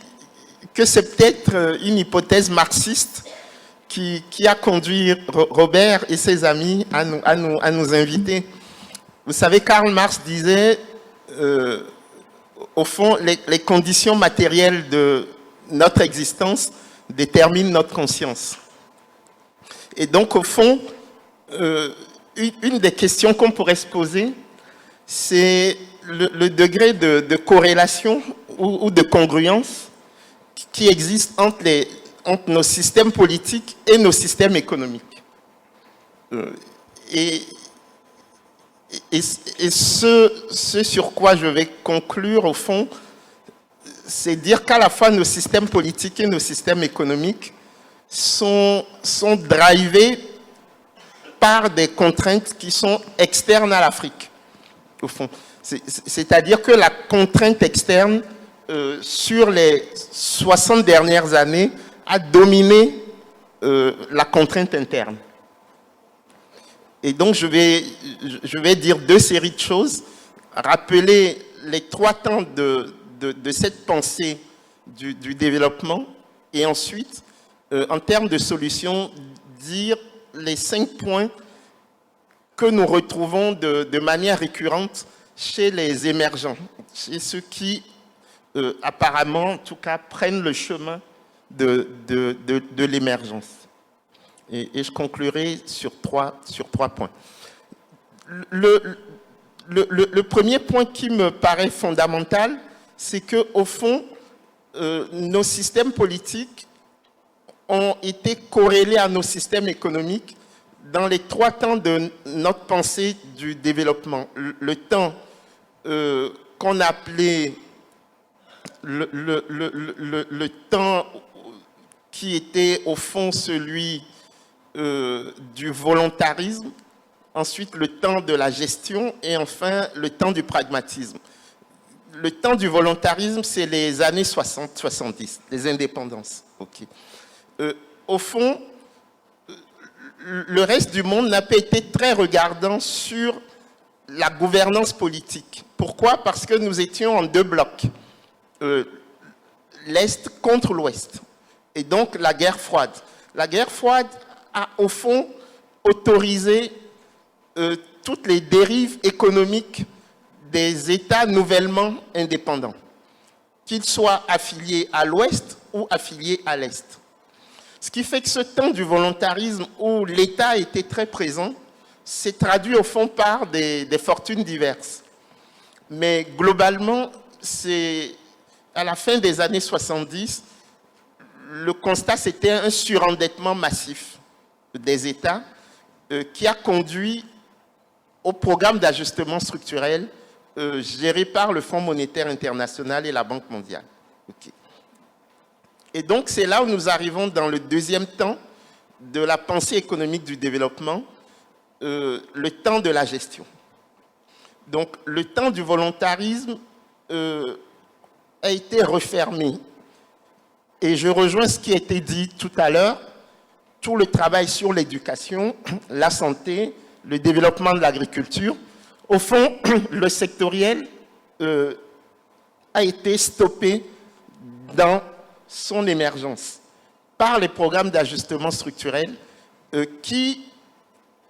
que c'est peut-être une hypothèse marxiste qui a conduit Robert et ses amis à nous inviter. Vous savez, Karl Marx disait, au fond, les conditions matérielles de notre existence déterminent notre conscience. Et donc, au fond, une des questions qu'on pourrait se poser, c'est le degré de corrélation ou de congruence qui existe entre nos systèmes politiques et nos systèmes économiques. Et ce sur quoi je vais conclure, au fond, c'est dire qu'à la fois nos systèmes politiques et nos systèmes économiques sont drivés par des contraintes qui sont externes à l'Afrique, au fond. C'est-à-dire que la contrainte externe, sur les 60 dernières années, a dominé la contrainte interne. Et donc, je vais dire deux séries de choses, rappeler les trois temps de cette pensée du développement, et ensuite, en termes de solutions, dire les 5 points que nous retrouvons de manière récurrente chez les émergents, chez ceux qui, apparemment, en tout cas, prennent le chemin de l'émergence. Et je conclurai sur trois points. Le premier point qui me paraît fondamental, c'est qu'au fond, nos systèmes politiques ont été corrélés à nos systèmes économiques dans les 3 temps de notre pensée du développement. Le temps qu'on appelait le temps qui était au fond celui du volontarisme, ensuite le temps de la gestion et enfin le temps du pragmatisme. Le temps du volontarisme, c'est les années 60-70, les indépendances. Okay. Au fond, le reste du monde n'a pas été très regardant sur la gouvernance politique. Pourquoi? Parce que nous étions en 2 blocs. L'Est contre l'Ouest. Et donc la guerre froide. La guerre froide a au fond autorisé toutes les dérives économiques des États nouvellement indépendants, qu'ils soient affiliés à l'Ouest ou affiliés à l'Est. Ce qui fait que ce temps du volontarisme où l'État était très présent s'est traduit au fond par des fortunes diverses. Mais globalement, c'est à la fin des années 70, le constat c'était un surendettement massif des États qui a conduit au programme d'ajustement structurel géré par le Fonds monétaire international et la Banque mondiale. Okay. Et donc, c'est là où nous arrivons dans le deuxième temps de la pensée économique du développement, le temps de la gestion. Donc, le temps du volontarisme a été refermé. Et je rejoins ce qui a été dit tout à l'heure, tout le travail sur l'éducation, la santé, le développement de l'agriculture. Au fond, le sectoriel a été stoppé dans son émergence par les programmes d'ajustement structurel qui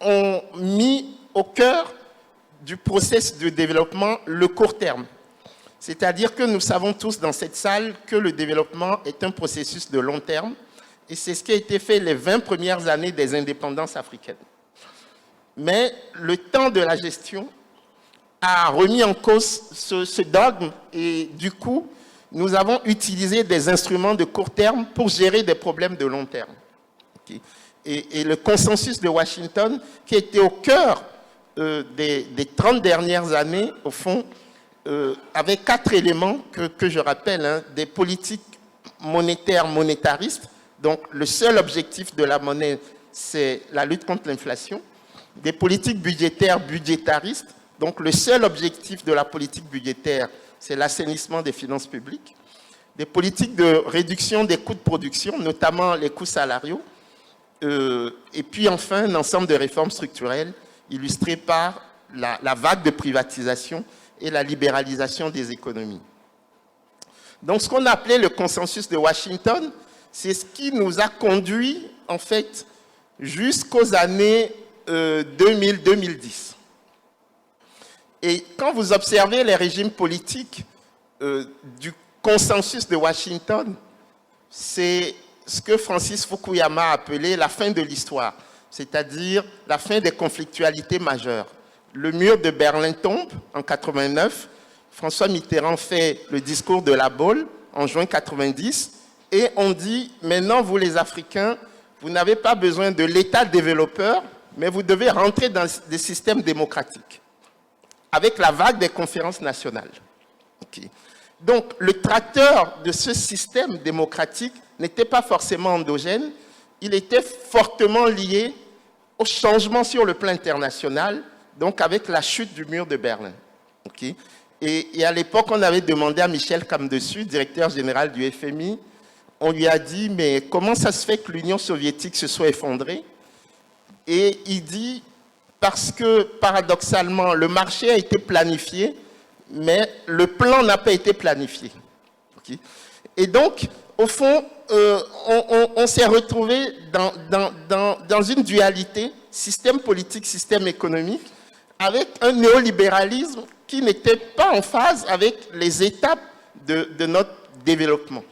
ont mis au cœur du processus de développement le court terme. C'est-à-dire que nous savons tous dans cette salle que le développement est un processus de long terme et c'est ce qui a été fait les 20 premières années des indépendances africaines. Mais le temps de la gestion a remis en cause ce dogme et du coup, nous avons utilisé des instruments de court terme pour gérer des problèmes de long terme. Okay. Et le consensus de Washington, qui était au cœur des 30 dernières années, au fond, avait 4 éléments que je rappelle, hein, des politiques monétaires monétaristes. Donc, le seul objectif de la monnaie, c'est la lutte contre l'inflation. Des politiques budgétaires budgétaristes. Donc, le seul objectif de la politique budgétaire, c'est l'assainissement des finances publiques. Des politiques de réduction des coûts de production, notamment les coûts salariaux. Et puis, enfin, un ensemble de réformes structurelles illustrées par la vague de privatisation et la libéralisation des économies. Donc, ce qu'on appelait le consensus de Washington, c'est ce qui nous a conduit, en fait, jusqu'aux années 2000-2010. Et quand vous observez les régimes politiques du consensus de Washington, c'est ce que Francis Fukuyama a appelé la fin de l'histoire, c'est-à-dire la fin des conflictualités majeures. Le mur de Berlin tombe en 89, François Mitterrand fait le discours de La Baule en juin 90, et on dit, maintenant vous les Africains, vous n'avez pas besoin de l'État développeur, mais vous devez rentrer dans des systèmes démocratiques, avec la vague des conférences nationales. Okay. Donc, le tracteur de ce système démocratique n'était pas forcément endogène, il était fortement lié au changement sur le plan international, donc avec la chute du mur de Berlin. Okay. Et à l'époque, on avait demandé à Michel Camdessus, directeur général du FMI, on lui a dit, mais comment ça se fait que l'Union soviétique se soit effondrée? Et il dit, parce que paradoxalement, le marché a été planifié, mais le plan n'a pas été planifié. Okay. Et donc, au fond, on s'est retrouvé dans une dualité, système politique, système économique, avec un néolibéralisme qui n'était pas en phase avec les étapes de notre développement.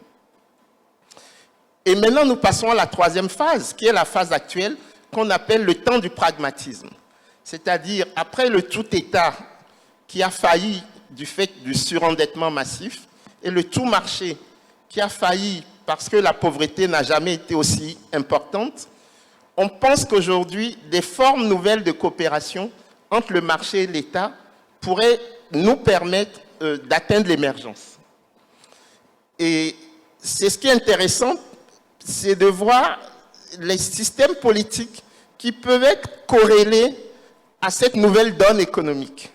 Et maintenant, nous passons à la troisième phase, qui est la phase actuelle, qu'on appelle le temps du pragmatisme. C'est-à-dire, après le tout État qui a failli du fait du surendettement massif, et le tout marché qui a failli parce que la pauvreté n'a jamais été aussi importante, on pense qu'aujourd'hui, des formes nouvelles de coopération entre le marché et l'État pourraient nous permettre d'atteindre l'émergence. Et c'est ce qui est intéressant, c'est de voir les systèmes politiques qui peuvent être corrélés à cette nouvelle donne économique.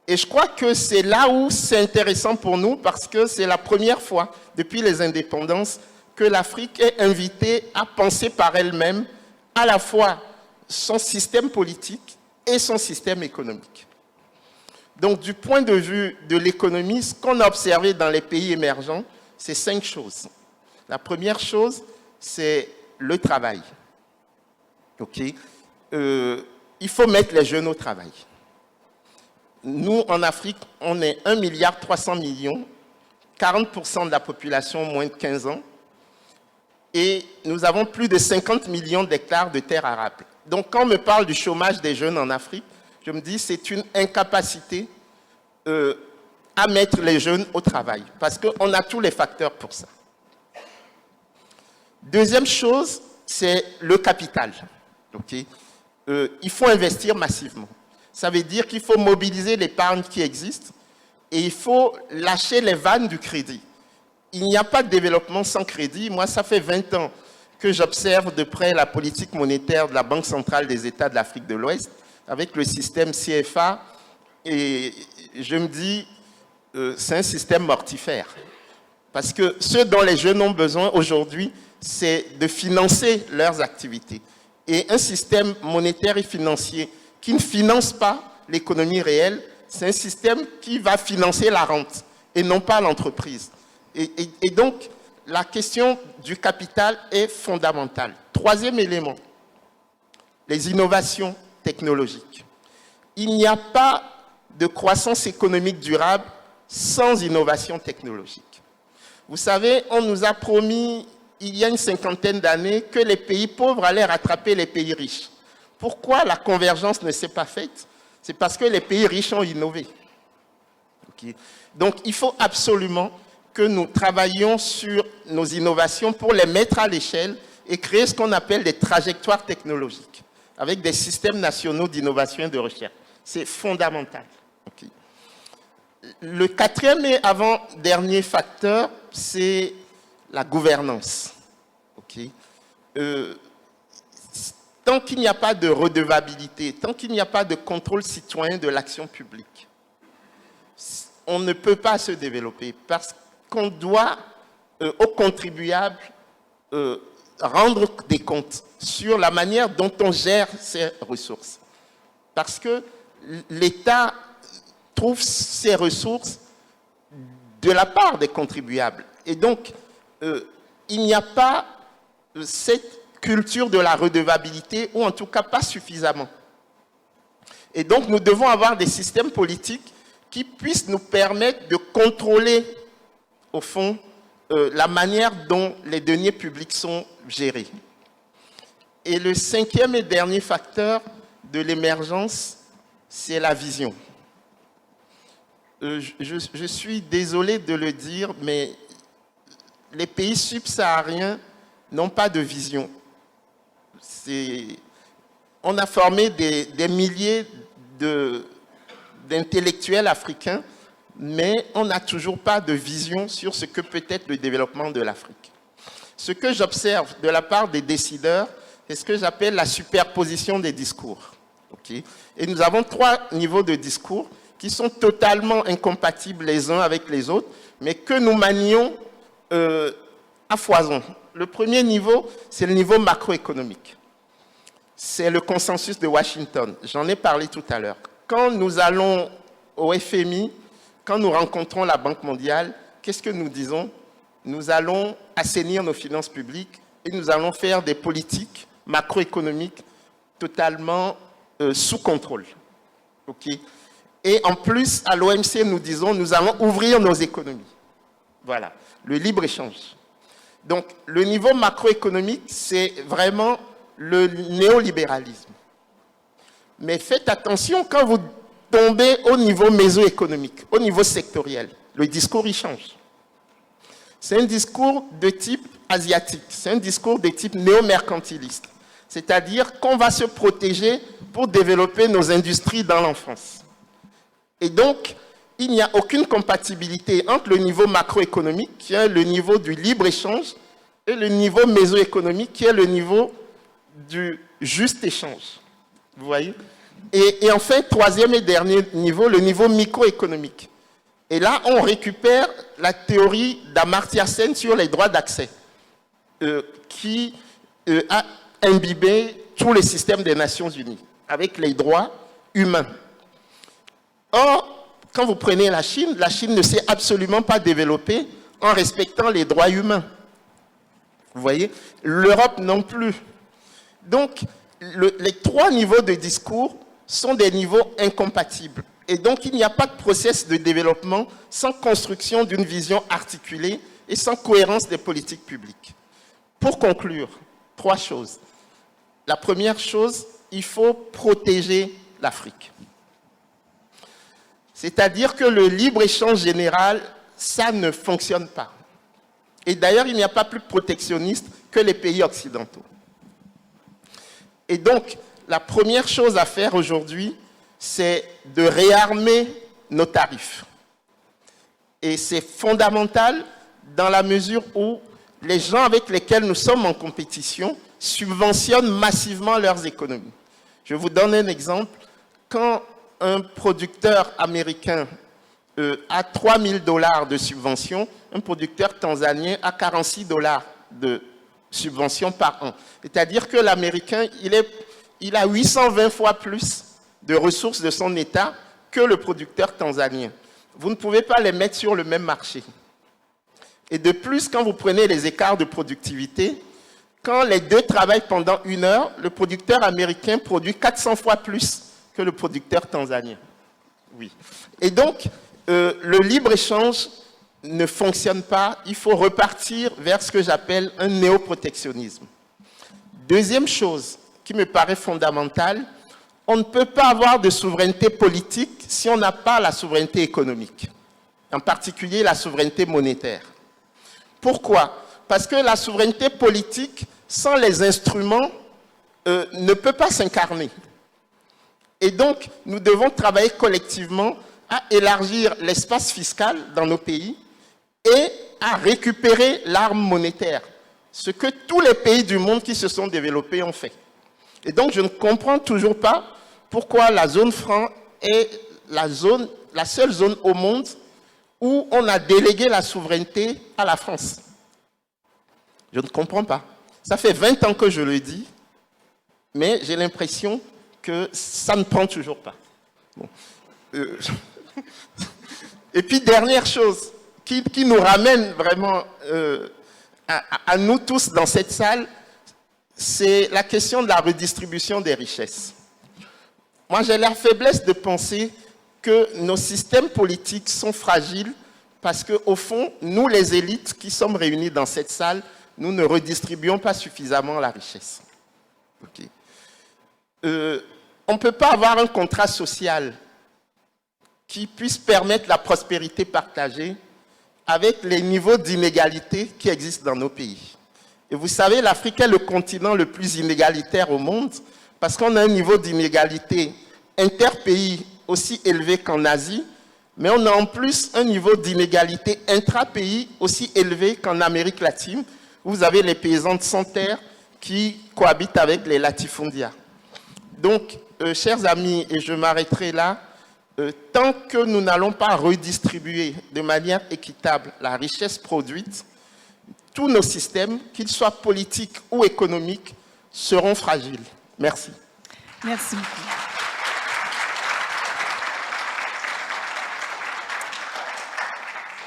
Et je crois que c'est là où c'est intéressant pour nous parce que c'est la première fois depuis les indépendances que l'Afrique est invitée à penser par elle-même à la fois son système politique et son système économique. Donc, du point de vue de l'économie, ce qu'on a observé dans les pays émergents, c'est 5 choses. La première chose, c'est le travail. Okay. Il faut mettre les jeunes au travail. Nous, en Afrique, on est 1,3 milliard, 40% de la population moins de 15 ans, et nous avons plus de 50 millions d'hectares de terres arables. Donc, quand on me parle du chômage des jeunes en Afrique, je me dis que c'est une incapacité à mettre les jeunes au travail, parce qu'on a tous les facteurs pour ça. Deuxième chose, c'est le capital. Okay. Il faut investir massivement. Ça veut dire qu'il faut mobiliser l'épargne qui existe et il faut lâcher les vannes du crédit. Il n'y a pas de développement sans crédit. Moi, ça fait 20 ans que j'observe de près la politique monétaire de la Banque centrale des États de l'Afrique de l'Ouest avec le système CFA et je me dis, c'est un système mortifère. Parce que ce dont les jeunes ont besoin aujourd'hui, c'est de financer leurs activités. Et un système monétaire et financier qui ne finance pas l'économie réelle, c'est un système qui va financer la rente et non pas l'entreprise. Et donc, la question du capital est fondamentale. Troisième élément, les innovations technologiques. Il n'y a pas de croissance économique durable sans innovation technologique. Vous savez, on nous a promis, il y a une 50aine d'années, que les pays pauvres allaient rattraper les pays riches. Pourquoi la convergence ne s'est pas faite? C'est parce que les pays riches ont innové. Okay. Donc, il faut absolument que nous travaillions sur nos innovations pour les mettre à l'échelle et créer ce qu'on appelle des trajectoires technologiques avec des systèmes nationaux d'innovation et de recherche. C'est fondamental. Okay. Le quatrième et avant-dernier facteur, c'est la gouvernance. Okay. Tant qu'il n'y a pas de redevabilité, tant qu'il n'y a pas de contrôle citoyen de l'action publique, on ne peut pas se développer parce qu'on doit aux contribuables rendre des comptes sur la manière dont on gère ces ressources. Parce que l'État trouve ses ressources de la part des contribuables. Et donc, il n'y a pas cette culture de la redevabilité, ou en tout cas pas suffisamment. Et donc, nous devons avoir des systèmes politiques qui puissent nous permettre de contrôler, au fond, la manière dont les deniers publics sont gérés. Et le cinquième et dernier facteur de l'émergence, c'est la vision. Je suis désolé de le dire, mais les pays subsahariens n'ont pas de vision. On a formé des milliers d'intellectuels africains, mais on n'a toujours pas de vision sur ce que peut être le développement de l'Afrique. Ce que j'observe de la part des décideurs, c'est ce que j'appelle la superposition des discours. Okay. Et nous avons 3 niveaux de discours qui sont totalement incompatibles les uns avec les autres, mais que nous manions à foison. Le premier niveau, c'est le niveau macroéconomique. C'est le consensus de Washington. J'en ai parlé tout à l'heure. Quand nous allons au FMI, quand nous rencontrons la Banque mondiale, qu'est-ce que nous disons? Nous allons assainir nos finances publiques et nous allons faire des politiques macroéconomiques totalement sous contrôle. Okay. Et en plus, à l'OMC, nous disons, nous allons ouvrir nos économies. Voilà, le libre-échange. Donc, le niveau macroéconomique, c'est vraiment le néolibéralisme. Mais faites attention quand vous tombez au niveau mésoéconomique, au niveau sectoriel. Le discours, il change. C'est un discours de type asiatique, c'est un discours de type néo-mercantiliste. C'est-à-dire qu'on va se protéger pour développer nos industries dans l'enfance. Et donc, il n'y a aucune compatibilité entre le niveau macroéconomique, qui est le niveau du libre-échange, et le niveau mésoéconomique, qui est le niveau du juste échange. Vous voyez? Et enfin, troisième et dernier niveau, le niveau microéconomique. Et là, on récupère la théorie d'Amartya Sen sur les droits d'accès, qui a imbibé tous les systèmes des Nations Unies, avec les droits humains. Or, quand vous prenez la Chine ne s'est absolument pas développée en respectant les droits humains. Vous voyez? L'Europe non plus. Donc, les trois niveaux de discours sont des niveaux incompatibles. Et donc, il n'y a pas de processus de développement sans construction d'une vision articulée et sans cohérence des politiques publiques. Pour conclure, trois choses. La première chose, il faut protéger l'Afrique. C'est-à-dire que le libre-échange général, ça ne fonctionne pas. Et d'ailleurs, il n'y a pas plus protectionniste que les pays occidentaux. Et donc, la première chose à faire aujourd'hui, c'est de réarmer nos tarifs. Et c'est fondamental dans la mesure où les gens avec lesquels nous sommes en compétition subventionnent massivement leurs économies. Je vous donne un exemple. Quand un producteur américain a 3 000 $ de subvention, un producteur tanzanien a 46 $ de subvention par an. C'est-à-dire que l'Américain, il a 820 fois plus de ressources de son État que le producteur tanzanien. Vous ne pouvez pas les mettre sur le même marché. Et de plus, quand vous prenez les écarts de productivité, quand les deux travaillent pendant 1 heure, le producteur américain produit 400 fois plus que le producteur tanzanien. Oui. Et donc, le libre-échange ne fonctionne pas. Il faut repartir vers ce que j'appelle un néoprotectionnisme. Deuxième chose qui me paraît fondamentale, on ne peut pas avoir de souveraineté politique si on n'a pas la souveraineté économique, en particulier la souveraineté monétaire. Pourquoi? Parce que la souveraineté politique, sans les instruments, ne peut pas s'incarner. Et donc, nous devons travailler collectivement à élargir l'espace fiscal dans nos pays et à récupérer l'arme monétaire, ce que tous les pays du monde qui se sont développés ont fait. Et donc, je ne comprends toujours pas pourquoi la zone franc est la seule zone au monde où on a délégué la souveraineté à la France. Je ne comprends pas. Ça fait 20 ans que je le dis, mais j'ai l'impression que ça ne prend toujours pas. Bon. Et puis, dernière chose qui nous ramène vraiment à nous tous dans cette salle, c'est la question de la redistribution des richesses. Moi, j'ai la faiblesse de penser que nos systèmes politiques sont fragiles parce qu'au fond, nous, les élites qui sommes réunis dans cette salle, nous ne redistribuons pas suffisamment la richesse. Okay. On ne peut pas avoir un contrat social qui puisse permettre la prospérité partagée avec les niveaux d'inégalité qui existent dans nos pays. Et vous savez, l'Afrique est le continent le plus inégalitaire au monde parce qu'on a un niveau d'inégalité interpays aussi élevé qu'en Asie, mais on a en plus un niveau d'inégalité intra-pays aussi élevé qu'en Amérique latine, où vous avez les paysans de sans terre qui cohabitent avec les latifundias. Donc, chers amis, et je m'arrêterai là, tant que nous n'allons pas redistribuer de manière équitable la richesse produite, tous nos systèmes, qu'ils soient politiques ou économiques, seront fragiles. Merci. Merci beaucoup.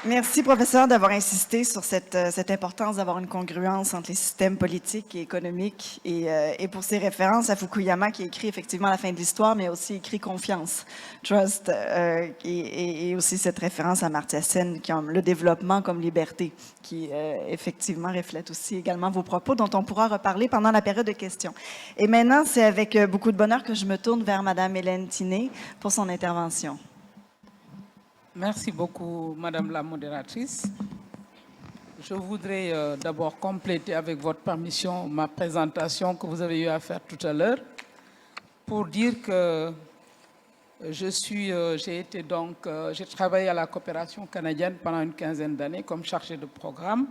Merci, professeur, d'avoir insisté sur cette importance d'avoir une congruence entre les systèmes politiques et économiques et pour ses références à Fukuyama qui écrit effectivement la fin de l'histoire, mais aussi écrit confiance, trust, et aussi cette référence à Amartya Sen, qui a le développement comme liberté, qui effectivement reflète aussi également vos propos, dont on pourra reparler pendant la période de questions. Et maintenant, c'est avec beaucoup de bonheur que je me tourne vers Madame Hélène Tiné pour son intervention. Merci beaucoup, Madame la modératrice. Je voudrais d'abord compléter avec votre permission ma présentation que vous avez eu à faire tout à l'heure pour dire que j'ai travaillé à la coopération canadienne pendant une quinzaine d'années comme chargé de programme,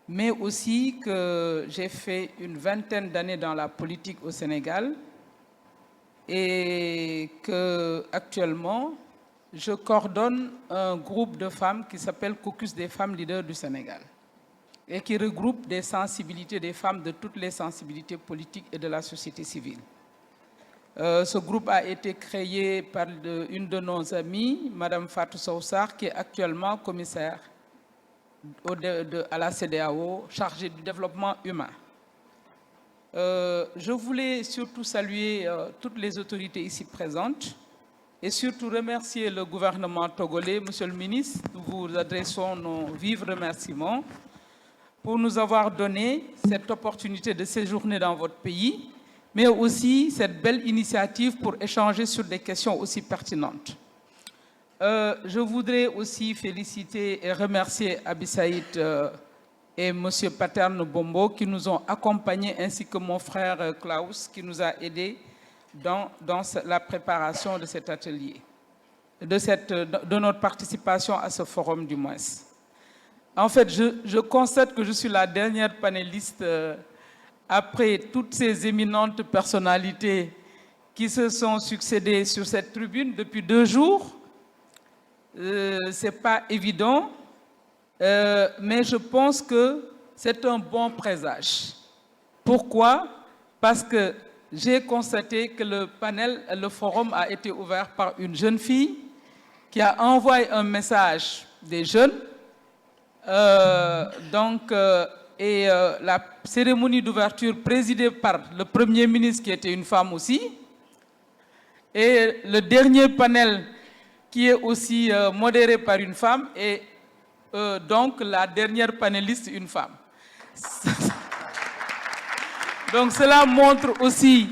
mais aussi que j'ai fait une vingtaine d'années dans la politique au Sénégal et que actuellement je coordonne un groupe de femmes qui s'appelle Caucus des femmes leaders du Sénégal et qui regroupe des sensibilités des femmes de toutes les sensibilités politiques et de la société civile. Ce groupe a été créé par une de nos amies, Madame Fatou Soussar, qui est actuellement commissaire à la CEDEAO, chargée du développement humain. Je voulais surtout saluer toutes les autorités ici présentes et surtout remercier le gouvernement togolais. Monsieur le ministre, nous vous adressons nos vifs remerciements pour nous avoir donné cette opportunité de séjourner dans votre pays, mais aussi cette belle initiative pour échanger sur des questions aussi pertinentes. Je voudrais aussi féliciter et remercier Abi Saïd et M. Paterne Bombo qui nous ont accompagnés, ainsi que mon frère Klaus qui nous a aidés dans la préparation de cet atelier, de notre participation à ce forum du moins. En fait, je constate que je suis la dernière panéliste après toutes ces éminentes personnalités qui se sont succédées sur cette tribune depuis 2 jours. Ce n'est pas évident, mais je pense que c'est un bon présage. Pourquoi? Parce que j'ai constaté que le forum a été ouvert par une jeune fille qui a envoyé un message des jeunes. La cérémonie d'ouverture présidée par le Premier ministre qui était une femme aussi. Et le dernier panel qui est aussi modéré par une femme et donc la dernière panéliste une femme. Donc cela montre aussi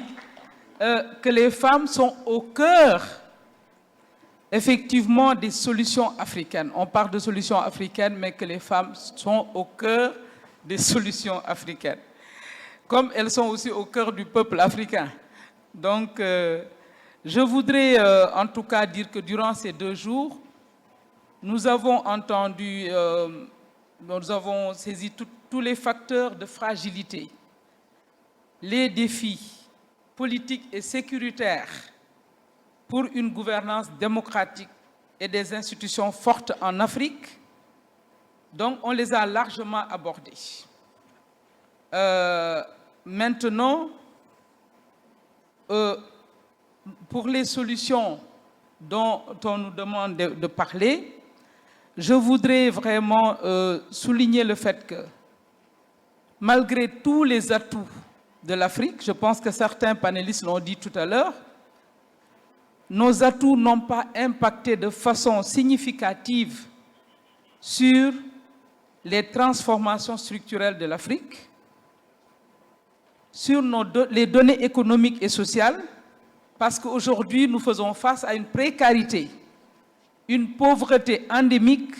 que les femmes sont au cœur, effectivement, des solutions africaines. On parle de solutions africaines, mais que les femmes sont au cœur des solutions africaines. Comme elles sont aussi au cœur du peuple africain. Donc, je voudrais en tout cas dire que durant ces 2 jours, nous avons entendu, nous avons saisi tous les facteurs de fragilité, les défis politiques et sécuritaires pour une gouvernance démocratique et des institutions fortes en Afrique. Donc, on les a largement abordés. Maintenant, pour les solutions dont on nous demande de parler, je voudrais vraiment souligner le fait que, malgré tous les atouts de l'Afrique, je pense que certains panélistes l'ont dit tout à l'heure, nos atouts n'ont pas impacté de façon significative sur les transformations structurelles de l'Afrique, sur les données économiques et sociales, parce qu'aujourd'hui, nous faisons face à une précarité, une pauvreté endémique,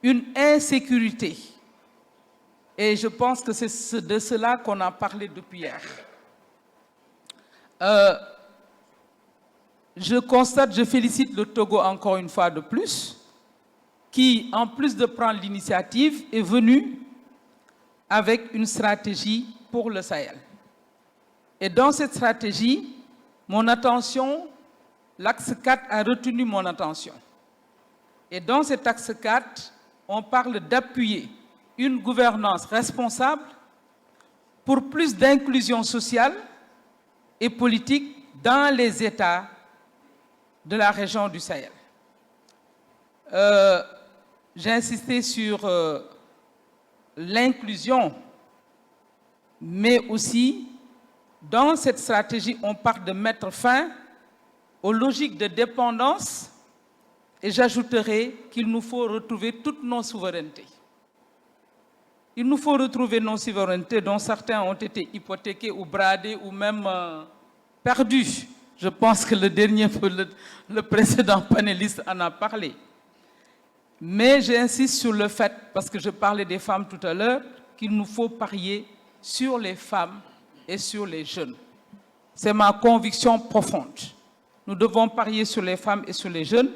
une insécurité. Et je pense que c'est de cela qu'on a parlé depuis hier. Je félicite le Togo encore une fois de plus, qui, en plus de prendre l'initiative, est venu avec une stratégie pour le Sahel. Et dans cette stratégie, mon attention, l'axe 4 a retenu mon attention. Et dans cet axe 4, on parle d'appuyer une gouvernance responsable pour plus d'inclusion sociale et politique dans les États de la région du Sahel. j'ai insisté sur l'inclusion, mais aussi, dans cette stratégie, on parle de mettre fin aux logiques de dépendance, et j'ajouterai qu'il nous faut retrouver toutes nos souverainetés. Il nous faut retrouver nos souverainetés dont certains ont été hypothéqués ou bradés ou même perdus. Je pense que le précédent panéliste en a parlé. Mais j'insiste sur le fait, parce que je parlais des femmes tout à l'heure, qu'il nous faut parier sur les femmes et sur les jeunes. C'est ma conviction profonde. Nous devons parier sur les femmes et sur les jeunes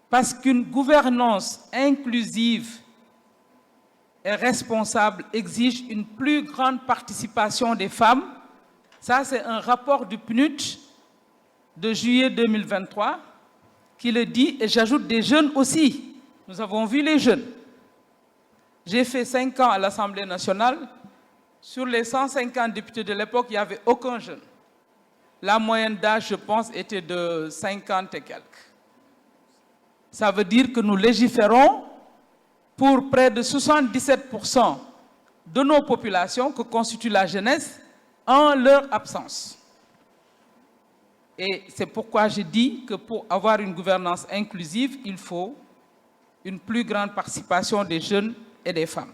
parce qu'une gouvernance inclusive et responsable exige une plus grande participation des femmes. Ça, c'est un rapport du PNUD de juillet 2023 qui le dit, et j'ajoute des jeunes aussi. Nous avons vu les jeunes. J'ai fait 5 ans à l'Assemblée nationale. Sur les 150 députés de l'époque, il n'y avait aucun jeune. La moyenne d'âge, je pense, était de 50 et quelques. Ça veut dire que nous légiférons pour près de 77% de nos populations que constitue la jeunesse en leur absence. Et c'est pourquoi je dis que pour avoir une gouvernance inclusive, il faut une plus grande participation des jeunes et des femmes.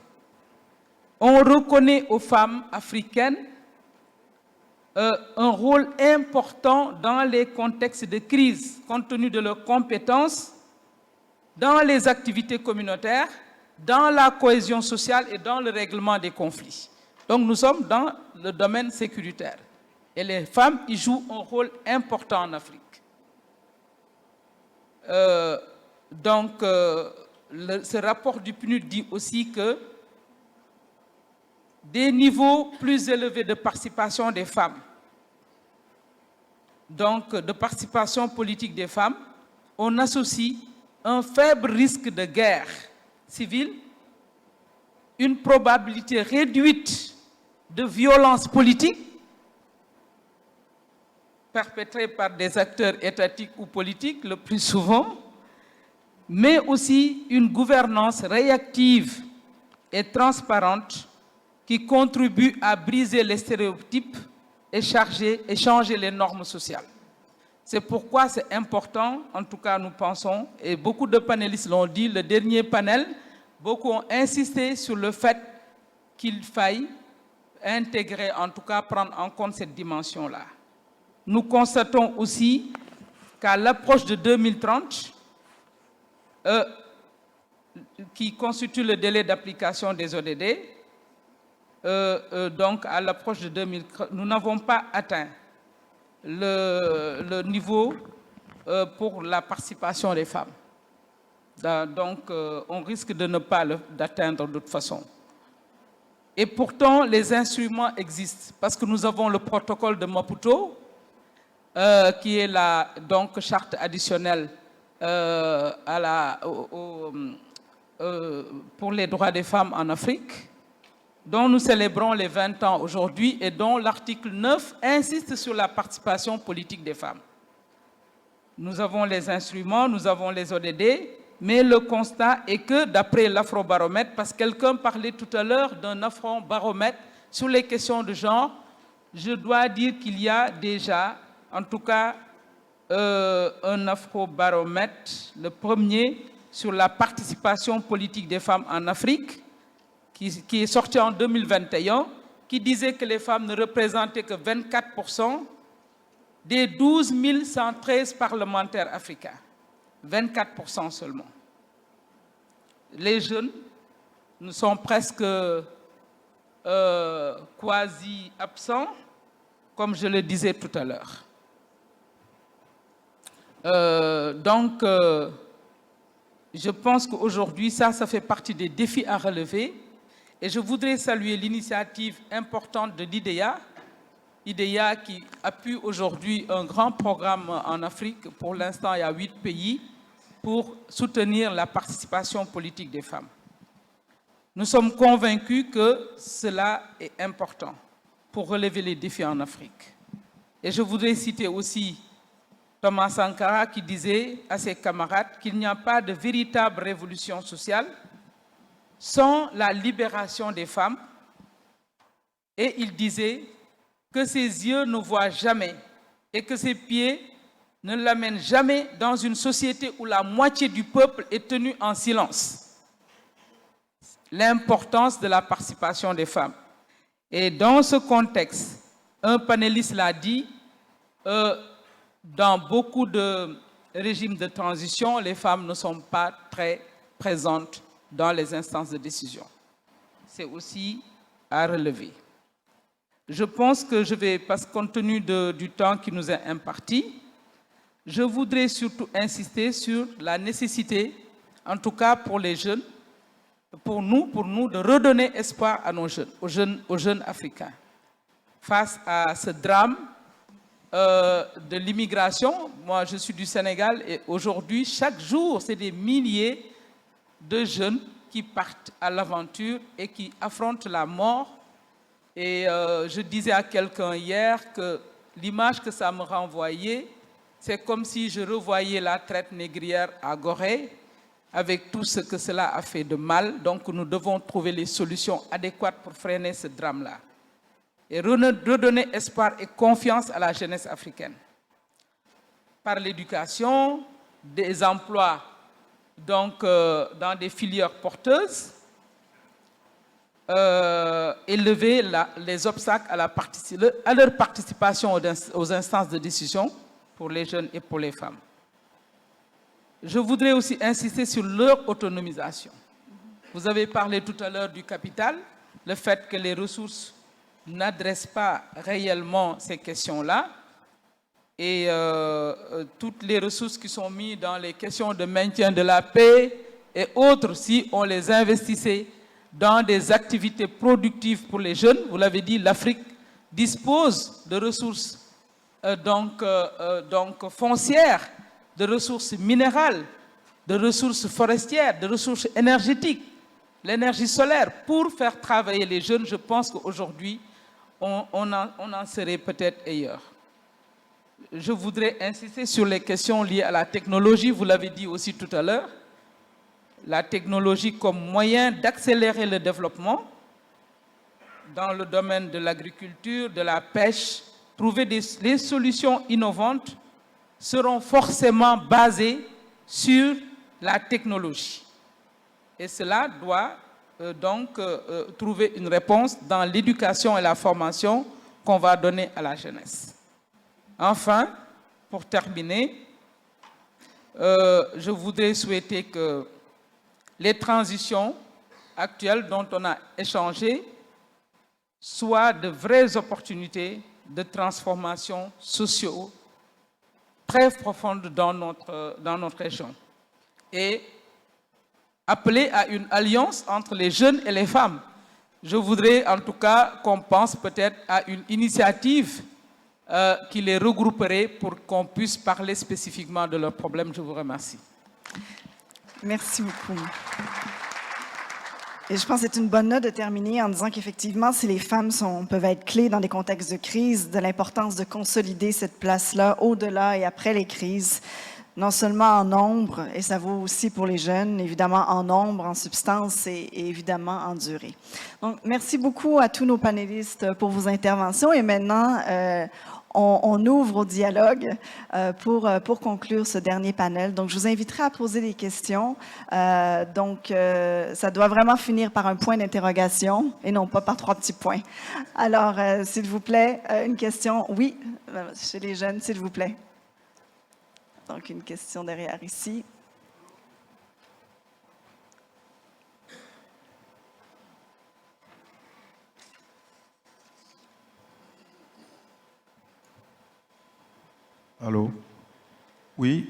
On reconnaît aux femmes africaines un rôle important dans les contextes de crise, compte tenu de leurs compétences dans les activités communautaires, dans la cohésion sociale et dans le règlement des conflits. Donc nous sommes dans le domaine sécuritaire. Et les femmes y jouent un rôle important en Afrique. Ce rapport du PNUD dit aussi que des niveaux plus élevés de participation des femmes, donc de participation politique des femmes, on associe un faible risque de guerre civile, une probabilité réduite de violence politique perpétrée par des acteurs étatiques ou politiques le plus souvent, mais aussi une gouvernance réactive et transparente qui contribue à briser les stéréotypes et changer les normes sociales. C'est pourquoi c'est important, en tout cas nous pensons, et beaucoup de panélistes l'ont dit, le dernier panel, beaucoup ont insisté sur le fait qu'il faille intégrer, en tout cas prendre en compte cette dimension-là. Nous constatons aussi qu'à l'approche de 2030, qui constitue le délai d'application des ODD, donc à l'approche de 2030, nous n'avons pas atteint le niveau pour la participation des femmes. Donc, on risque de ne pas l'atteindre de toute façon. Et pourtant, les instruments existent, parce que nous avons le protocole de Maputo, qui est la donc, charte additionnelle pour les droits des femmes en Afrique, dont nous célébrons les 20 ans aujourd'hui et dont l'article 9 insiste sur la participation politique des femmes. Nous avons les instruments, nous avons les ODD, mais le constat est que d'après l'Afrobaromètre, parce que quelqu'un parlait tout à l'heure d'un Afrobaromètre sur les questions de genre, je dois dire qu'il y a déjà, en tout cas, un Afrobaromètre, le premier, sur la participation politique des femmes en Afrique, qui est sorti en 2021, qui disait que les femmes ne représentaient que 24% des 12 113 parlementaires africains. 24% seulement. Les jeunes, nous sommes presque quasi absents, comme je le disais tout à l'heure. Je pense qu'aujourd'hui, ça fait partie des défis à relever. Et je voudrais saluer l'initiative importante de l'IDEA, IDEA qui appuie aujourd'hui un grand programme en Afrique. Pour l'instant, il y a 8 pays pour soutenir la participation politique des femmes. Nous sommes convaincus que cela est important pour relever les défis en Afrique. Et je voudrais citer aussi Thomas Sankara qui disait à ses camarades qu'il n'y a pas de véritable révolution sociale sans la libération des femmes. Et il disait que ses yeux ne voient jamais et que ses pieds ne l'amènent jamais dans une société où la moitié du peuple est tenu en silence. L'importance de la participation des femmes. Et dans ce contexte, un panéliste l'a dit, dans beaucoup de régimes de transition, les femmes ne sont pas très présentes dans les instances de décision. C'est aussi à relever. Je pense que je vais, parce que compte tenu du temps qui nous est imparti, je voudrais surtout insister sur la nécessité, en tout cas pour les jeunes, pour nous, de redonner espoir à nos jeunes, aux jeunes africains. Face à ce drame de l'immigration, moi je suis du Sénégal et aujourd'hui, chaque jour, c'est des milliers de jeunes qui partent à l'aventure et qui affrontent la mort. Et je disais à quelqu'un hier que l'image que ça me renvoyait, c'est comme si je revoyais la traite négrière à Gorée, avec tout ce que cela a fait de mal. Donc nous devons trouver les solutions adéquates pour freiner ce drame-là. Et redonner espoir et confiance à la jeunesse africaine. Par l'éducation, des emplois donc, dans des filières porteuses, élever les obstacles à leur participation aux instances de décision pour les jeunes et pour les femmes. Je voudrais aussi insister sur leur autonomisation. Vous avez parlé tout à l'heure du capital, le fait que les ressources n'adressent pas réellement ces questions-là. Et toutes les ressources qui sont mises dans les questions de maintien de la paix et autres, si on les investissait dans des activités productives pour les jeunes, vous l'avez dit, l'Afrique dispose de ressources donc foncières, de ressources minérales, de ressources forestières, de ressources énergétiques, l'énergie solaire. Pour faire travailler les jeunes, je pense qu'aujourd'hui, on en serait peut-être ailleurs. Je voudrais insister sur les questions liées à la technologie, vous l'avez dit aussi tout à l'heure. La technologie comme moyen d'accélérer le développement dans le domaine de l'agriculture, de la pêche. Trouver les solutions innovantes seront forcément basées sur la technologie. Et cela doit donc trouver une réponse dans l'éducation et la formation qu'on va donner à la jeunesse. Enfin, pour terminer, je voudrais souhaiter que les transitions actuelles dont on a échangé soient de vraies opportunités de transformation sociale très profonde dans notre région. Et appeler à une alliance entre les jeunes et les femmes. Je voudrais en tout cas qu'on pense peut-être à une initiative qui les regrouperait pour qu'on puisse parler spécifiquement de leurs problèmes. Je vous remercie. Merci beaucoup. Et je pense que c'est une bonne note de terminer en disant qu'effectivement, si les femmes peuvent être clés dans des contextes de crise, de l'importance de consolider cette place-là au-delà et après les crises, non seulement en nombre, et ça vaut aussi pour les jeunes, évidemment en nombre, en substance et évidemment en durée. Donc, merci beaucoup à tous nos panélistes pour vos interventions. Et maintenant, on ouvre au dialogue pour conclure ce dernier panel. Donc, je vous inviterai à poser des questions. Ça doit vraiment finir par un point d'interrogation et non pas par 3 petits points. Alors, s'il vous plaît, une question. Oui, chez les jeunes, s'il vous plaît. Donc, une question derrière ici. Allô? Oui,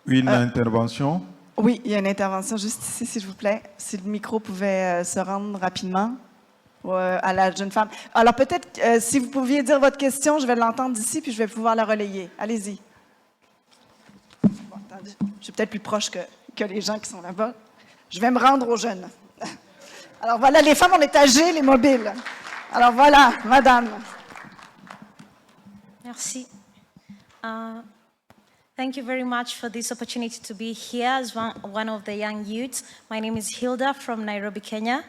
une intervention. Oui, il y a une intervention juste ici, s'il vous plaît. Si le micro pouvait se rendre rapidement à la jeune femme. Alors peut-être, si vous pouviez dire votre question, je vais l'entendre d'ici, puis je vais pouvoir la relayer. Allez-y. Bon, attendez, je suis peut-être plus proche que les gens qui sont là-bas. Je vais me rendre aux jeunes. Alors voilà, les femmes, on est âgées, les mobiles. Alors voilà, madame. Merci. Thank you very much for this opportunity to be here as one of the young youths. My name is Hilda from Nairobi, Kenya.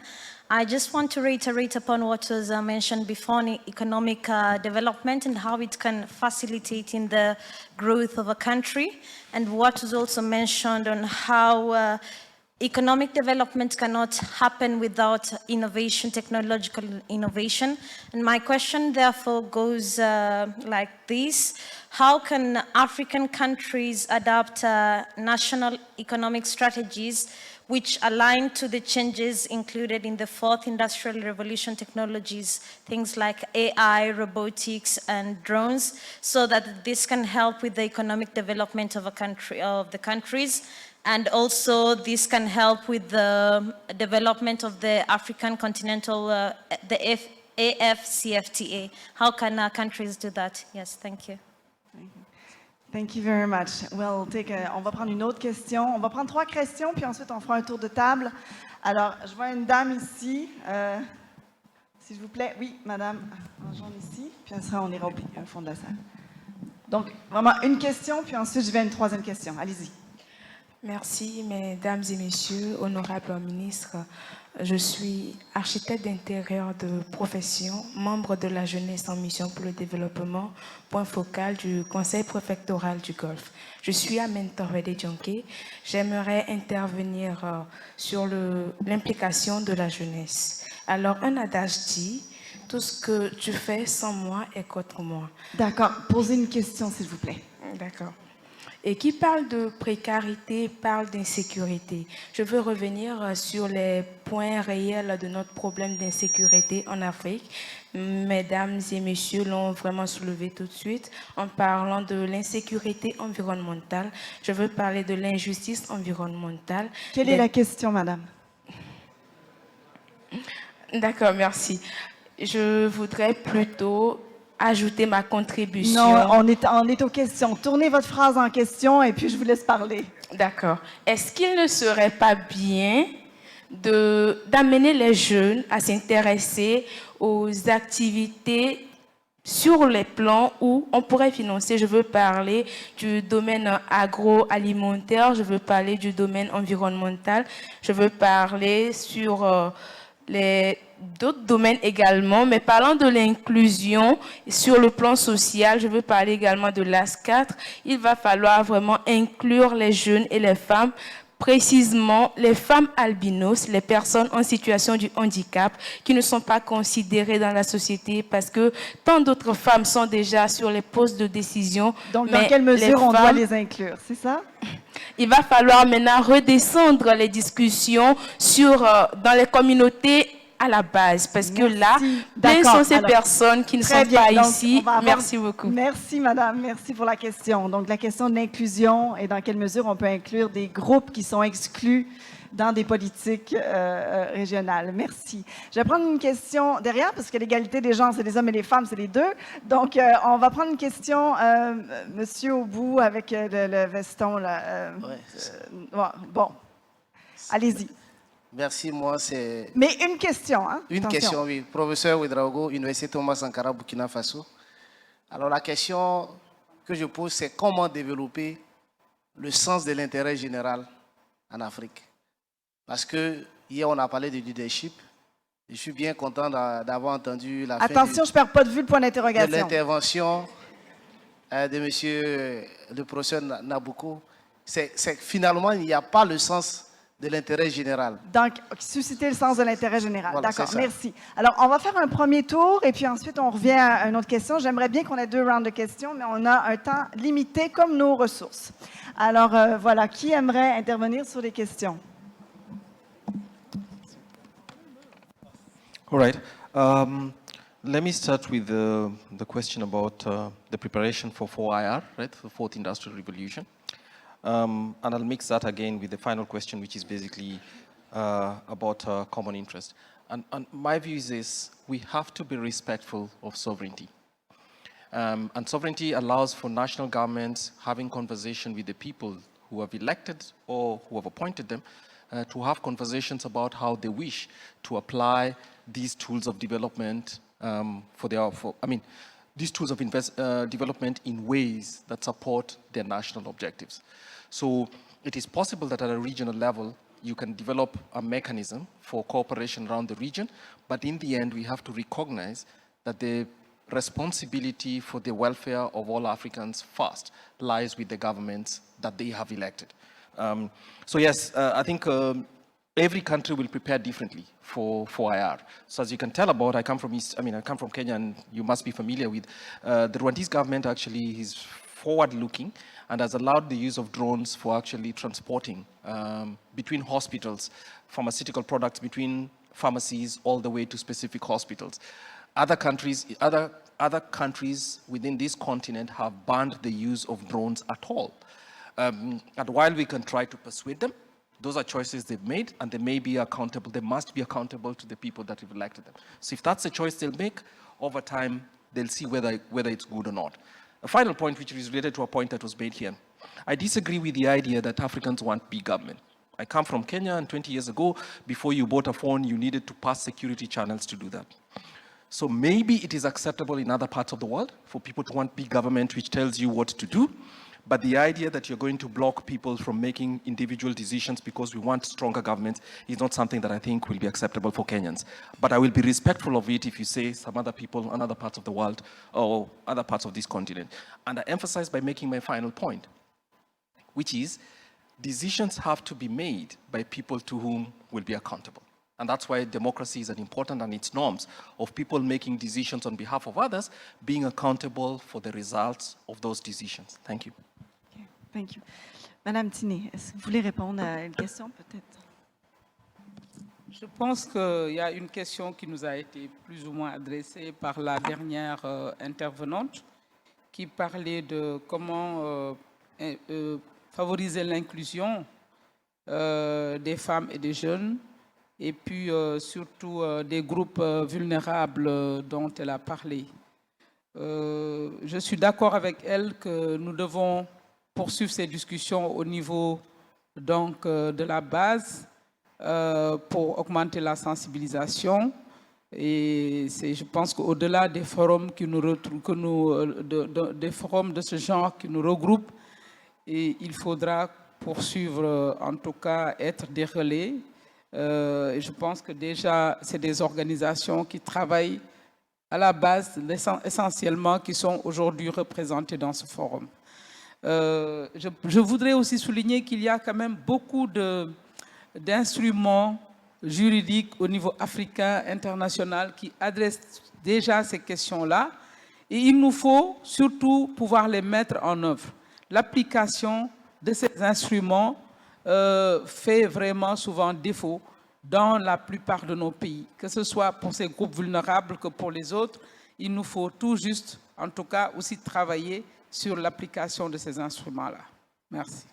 I just want to reiterate upon what was mentioned before on economic development and how it can facilitate in the growth of a country, and what was also mentioned on how economic development cannot happen without innovation, technological innovation. And my question therefore goes like this. How can African countries adopt national economic strategies which align to the changes included in the fourth industrial revolution technologies, things like AI, robotics, and drones, so that this can help with the economic development of the countries, and also this can help with the development of the African continental, the AFCFTA. How can countries do that? Yes, thank you. Thank you very much. We'll on va prendre une autre question. On va prendre 3 questions, puis ensuite on fera un tour de table. Alors, je vois une dame ici. S'il vous plaît. Oui, madame, en jaune ici. Puis après, on ira au fond de la salle. Donc, vraiment une question, puis ensuite, je vais à une 3e question. Allez-y. Merci, mesdames et messieurs, honorables ministres. Je suis architecte d'intérieur de profession, membre de la jeunesse en mission pour le développement, point focal du Conseil préfectoral du Golfe. Je suis à Mentawede Djonké. J'aimerais intervenir sur l'implication de la jeunesse. Alors, un adage dit, tout ce que tu fais sans moi est contre moi. D'accord. Posez une question, s'il vous plaît. D'accord. Et qui parle de précarité, parle d'insécurité. Je veux revenir sur les points réels de notre problème d'insécurité en Afrique. Mesdames et messieurs l'ont vraiment soulevé tout de suite en parlant de l'insécurité environnementale. Je veux parler de l'injustice environnementale. Quelle est la question, madame? D'accord, merci. Je voudrais plutôt ajouter ma contribution. Non, on est aux questions. Tournez votre phrase en question et puis je vous laisse parler. D'accord. Est-ce qu'il ne serait pas bien d'amener les jeunes à s'intéresser aux activités sur les plans où on pourrait financer? Je veux parler du domaine agroalimentaire, je veux parler du domaine environnemental, je veux parler sur d'autres domaines également, mais parlant de l'inclusion sur le plan social, je veux parler également de l'AS4. Il va falloir vraiment inclure les jeunes et les femmes, précisément les femmes albinos, les personnes en situation de handicap qui ne sont pas considérées dans la société parce que tant d'autres femmes sont déjà sur les postes de décision. Donc, dans quelle mesure on doit les inclure, c'est ça? Il va falloir maintenant redescendre les discussions dans les communautés à la base, parce que là, quelles sont ces personnes qui ne sont pas ici? Merci beaucoup. Merci, madame. Merci pour la question. Donc, la question de l'inclusion et dans quelle mesure on peut inclure des groupes qui sont exclus dans des politiques régionales. Merci. Je vais prendre une question derrière, parce que l'égalité des genres, c'est les hommes et les femmes, c'est les deux. Donc, on va prendre une question, monsieur au bout, avec le veston. Là, bon, allez-y. Merci, moi c'est... Mais une question, hein? Une question, oui. Professeur Ouedraogo, Université Thomas Sankara, Burkina Faso. Alors la question que je pose, c'est comment développer le sens de l'intérêt général en Afrique. Parce que hier, on a parlé de leadership. Je suis bien content d'avoir entendu la Attention, je ne perds pas de vue le point d'interrogation. De l'intervention de monsieur le professeur Nabucco. C'est finalement, il n'y a pas le sens de l'intérêt général. Donc, susciter le sens de l'intérêt général. Voilà, d'accord, merci. Alors, on va faire un premier tour et puis ensuite, on revient à une autre question. J'aimerais bien qu'on ait 2 rounds de questions, mais on a un temps limité comme nos ressources. Alors, voilà, qui aimerait intervenir sur les questions? All right. Let me start with the question about the preparation for 4IR, right, the Fourth Industrial Revolution. And I'll mix that again with the final question, which is basically about common interest. And my view is this: we have to be respectful of sovereignty. And sovereignty allows for national governments having conversation with the people who have elected or who have appointed them to have conversations about how they wish to apply these tools of development these tools of development in ways that support their national objectives. So it is possible that at a regional level, you can develop a mechanism for cooperation around the region, but in the end, we have to recognize that the responsibility for the welfare of all Africans first lies with the governments that they have elected. So yes, I think every country will prepare differently for IR. So as you can tell about, I come from Kenya, and you must be familiar with the Rwandese government. Actually is forward-looking and has allowed the use of drones for actually transporting between hospitals, pharmaceutical products between pharmacies all the way to specific hospitals. Other countries within this continent have banned the use of drones at all. And while we can try to persuade them, those are choices they've made, and they may be accountable. They must be accountable to the people that have elected them. So if that's a choice they'll make, over time, they'll see whether it's good or not. A final point, which is related to a point that was made here. I disagree with the idea that Africans want big government. I come from Kenya, and 20 years ago, before you bought a phone, you needed to pass security channels to do that. So maybe it is acceptable in other parts of the world for people to want big government which tells you what to do, but the idea that you're going to block people from making individual decisions because we want stronger governments is not something that I think will be acceptable for Kenyans. But I will be respectful of it if you say some other people in other parts of the world or other parts of this continent. And I emphasize by making my final point, which is decisions have to be made by people to whom will be accountable. And that's why democracy is an important, and its norms of people making decisions on behalf of others, being accountable for the results of those decisions. Thank you. Okay, thank you. Madame Tiné, est-ce que vous voulez répondre à une question peut-être? Je pense qu'il y a une question qui nous a été plus ou moins adressée par la dernière intervenante, qui parlait de comment favoriser l'inclusion des femmes et des jeunes, et puis surtout des groupes vulnérables dont elle a parlé. Je suis d'accord avec elle que nous devons poursuivre ces discussions au niveau donc, de la base pour augmenter la sensibilisation. Et je pense qu'au-delà des forums, des forums de ce genre qui nous regroupent, et il faudra poursuivre, en tout cas être des relais. Je pense que déjà, c'est des organisations qui travaillent à la base, essentiellement, qui sont aujourd'hui représentées dans ce forum. Je voudrais aussi souligner qu'il y a quand même beaucoup d'instruments juridiques au niveau africain, international, qui adressent déjà ces questions-là. Et il nous faut surtout pouvoir les mettre en œuvre. L'application de ces instruments fait vraiment souvent défaut dans la plupart de nos pays, que ce soit pour ces groupes vulnérables que pour les autres. Il nous faut tout juste, en tout cas, aussi travailler sur l'application de ces instruments-là. Merci.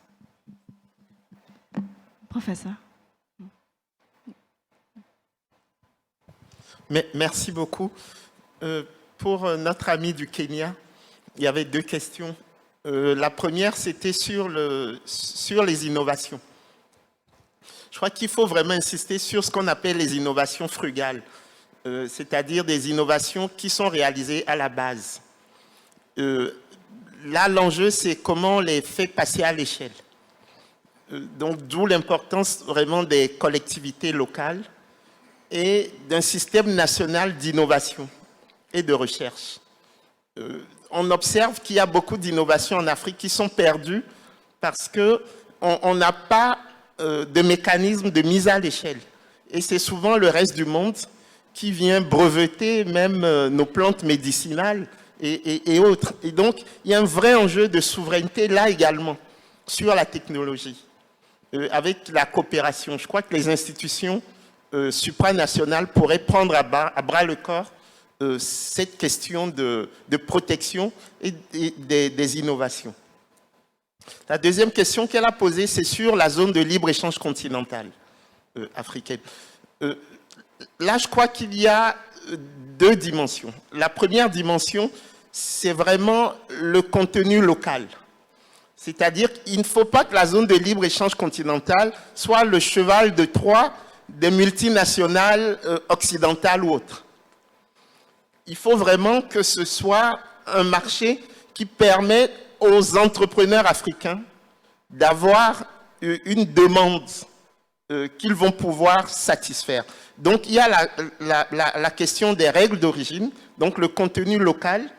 Professeur. Merci beaucoup. Pour notre ami du Kenya, il y avait deux questions. La première, c'était sur les innovations. Je crois qu'il faut vraiment insister sur ce qu'on appelle les innovations frugales, c'est-à-dire des innovations qui sont réalisées à la base. Là, l'enjeu, c'est comment on les fait passer à l'échelle. Donc, d'où l'importance vraiment des collectivités locales et d'un système national d'innovation et de recherche. On observe qu'il y a beaucoup d'innovations en Afrique qui sont perdues parce qu'on n'a pas de mécanisme de mise à l'échelle. Et c'est souvent le reste du monde qui vient breveter même nos plantes médicinales et autres. Et donc, il y a un vrai enjeu de souveraineté là également sur la technologie, avec la coopération. Je crois que les institutions supranationales pourraient prendre à bras le corps cette question de protection et des innovations. La deuxième question qu'elle a posée, c'est sur la zone de libre-échange continentale africaine. Là, je crois qu'il y a deux dimensions. La première dimension, c'est vraiment le contenu local. C'est-à-dire qu'il ne faut pas que la zone de libre-échange continentale soit le cheval de Troie des multinationales occidentales ou autres. Il faut vraiment que ce soit un marché qui permet aux entrepreneurs africains d'avoir une demande qu'ils vont pouvoir satisfaire. Donc il y a la question des règles d'origine, donc le contenu local,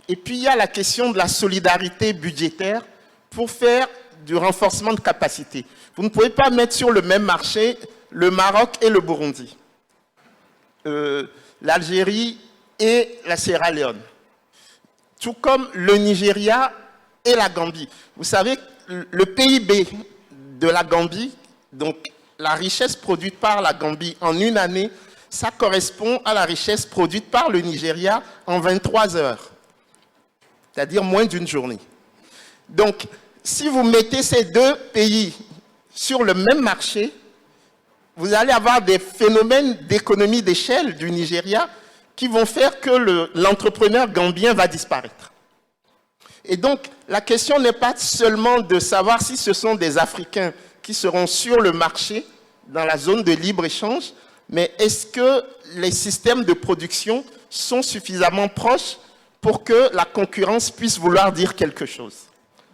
et puis il y a la question de la solidarité budgétaire pour faire du renforcement de capacité. Vous ne pouvez pas mettre sur le même marché le Maroc et le Burundi, l'Algérie et la Sierra Leone, tout comme le Nigeria et la Gambie. Vous savez, le PIB de la Gambie, donc la richesse produite par la Gambie en une année, ça correspond à la richesse produite par le Nigeria en 23 heures, c'est-à-dire moins d'une journée. Donc, si vous mettez ces deux pays sur le même marché, vous allez avoir des phénomènes d'économie d'échelle du Nigeria qui vont faire que l'entrepreneur gambien va disparaître. Et donc, la question n'est pas seulement de savoir si ce sont des Africains qui seront sur le marché, dans la zone de libre-échange, mais est-ce que les systèmes de production sont suffisamment proches pour que la concurrence puisse vouloir dire quelque chose?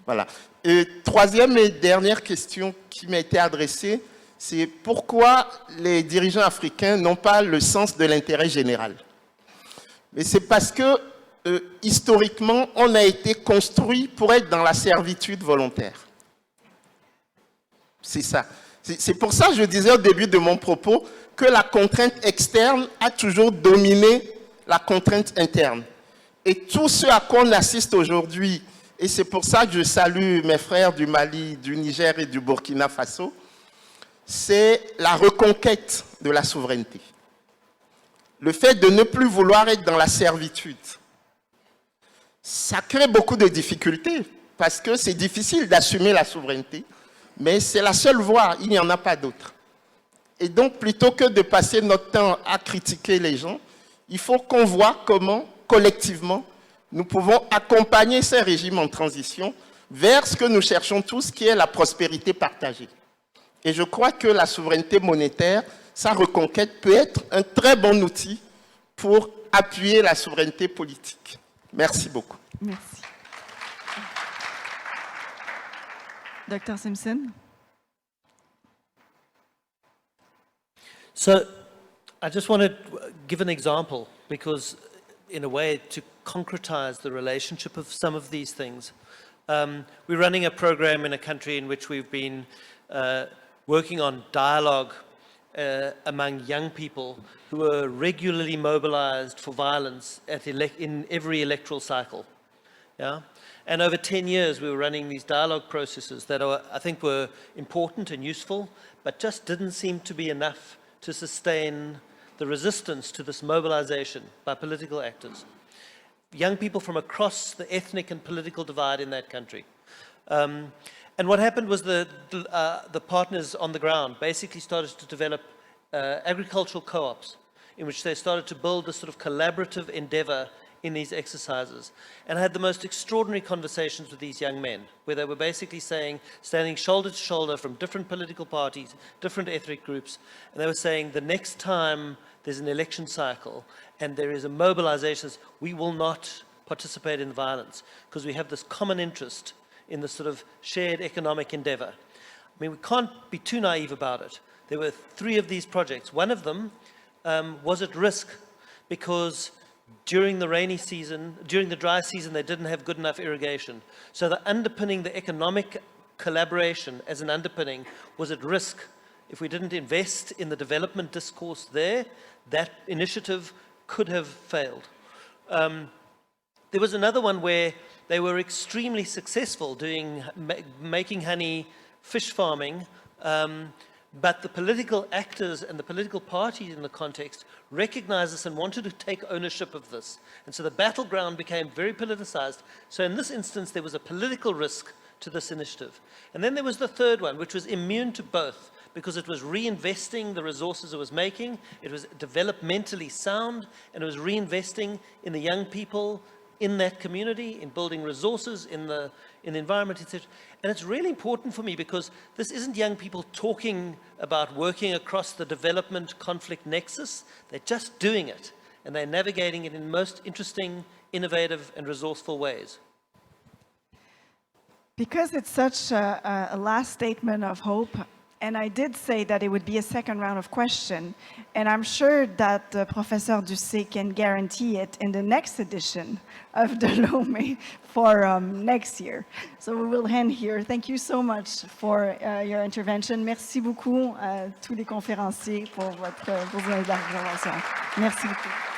Voilà. Et troisième et dernière question qui m'a été adressée, c'est pourquoi les dirigeants africains n'ont pas le sens de l'intérêt général. Mais c'est parce que, historiquement, on a été construit pour être dans la servitude volontaire. C'est ça. C'est pour ça que je disais au début de mon propos que la contrainte externe a toujours dominé la contrainte interne. Et tout ce à quoi on assiste aujourd'hui, et c'est pour ça que je salue mes frères du Mali, du Niger et du Burkina Faso, c'est la reconquête de la souveraineté. Le fait de ne plus vouloir être dans la servitude, ça crée beaucoup de difficultés parce que c'est difficile d'assumer la souveraineté, mais c'est la seule voie, il n'y en a pas d'autre. Et donc, plutôt que de passer notre temps à critiquer les gens, il faut qu'on voit comment, collectivement, nous pouvons accompagner ces régimes en transition vers ce que nous cherchons tous, qui est la prospérité partagée. Et je crois que la souveraineté monétaire, sa reconquête peut être un très bon outil pour appuyer la souveraineté politique. Merci beaucoup. Merci. Dr. Simpson? So I just want to give an example because in a way to concretize the relationship of some of these things. We're running a program in a country in which we've been working on dialogue among young people who are regularly mobilized for violence in every electoral cycle. Yeah? And over 10 years, we were running these dialogue processes that I think were important and useful, but just didn't seem to be enough to sustain the resistance to this mobilization by political actors. Young people from across the ethnic and political divide in that country. And what happened was the partners on the ground basically started to develop agricultural co-ops in which they started to build this sort of collaborative endeavor in these exercises. And I had the most extraordinary conversations with these young men, where they were basically saying, standing shoulder to shoulder from different political parties, different ethnic groups, and they were saying the next time there's an election cycle and there is a mobilization, we will not participate in violence because we have this common interest in this sort of shared economic endeavor. I mean, we can't be too naive about it. There were 3 of these projects. One of them was at risk because during the rainy season, during the dry season, they didn't have good enough irrigation. So the underpinning, the economic collaboration as an underpinning was at risk. If we didn't invest in the development discourse there, that initiative could have failed. There was another one where they were extremely successful making honey, fish farming, but the political actors and the political parties in the context recognized this and wanted to take ownership of this. And so the battleground became very politicized. So in this instance, there was a political risk to this initiative. And then there was the third one, which was immune to both, because it was reinvesting the resources it was making, it was developmentally sound, and it was reinvesting in the young people in that community, in building resources in the environment, etc. And it's really important for me because this isn't young people talking about working across the development conflict nexus. They're just doing it, and they're navigating it in most interesting, innovative and resourceful ways? Because it's such a last statement of hope, and I did say that it would be a second round of questions, and I'm sure that Professor Ducé can guarantee it in the next edition of the Lomé for next year. So we will end here. Thank you so much for your intervention. Merci beaucoup à tous les conférenciers pour vos interventions. Merci beaucoup.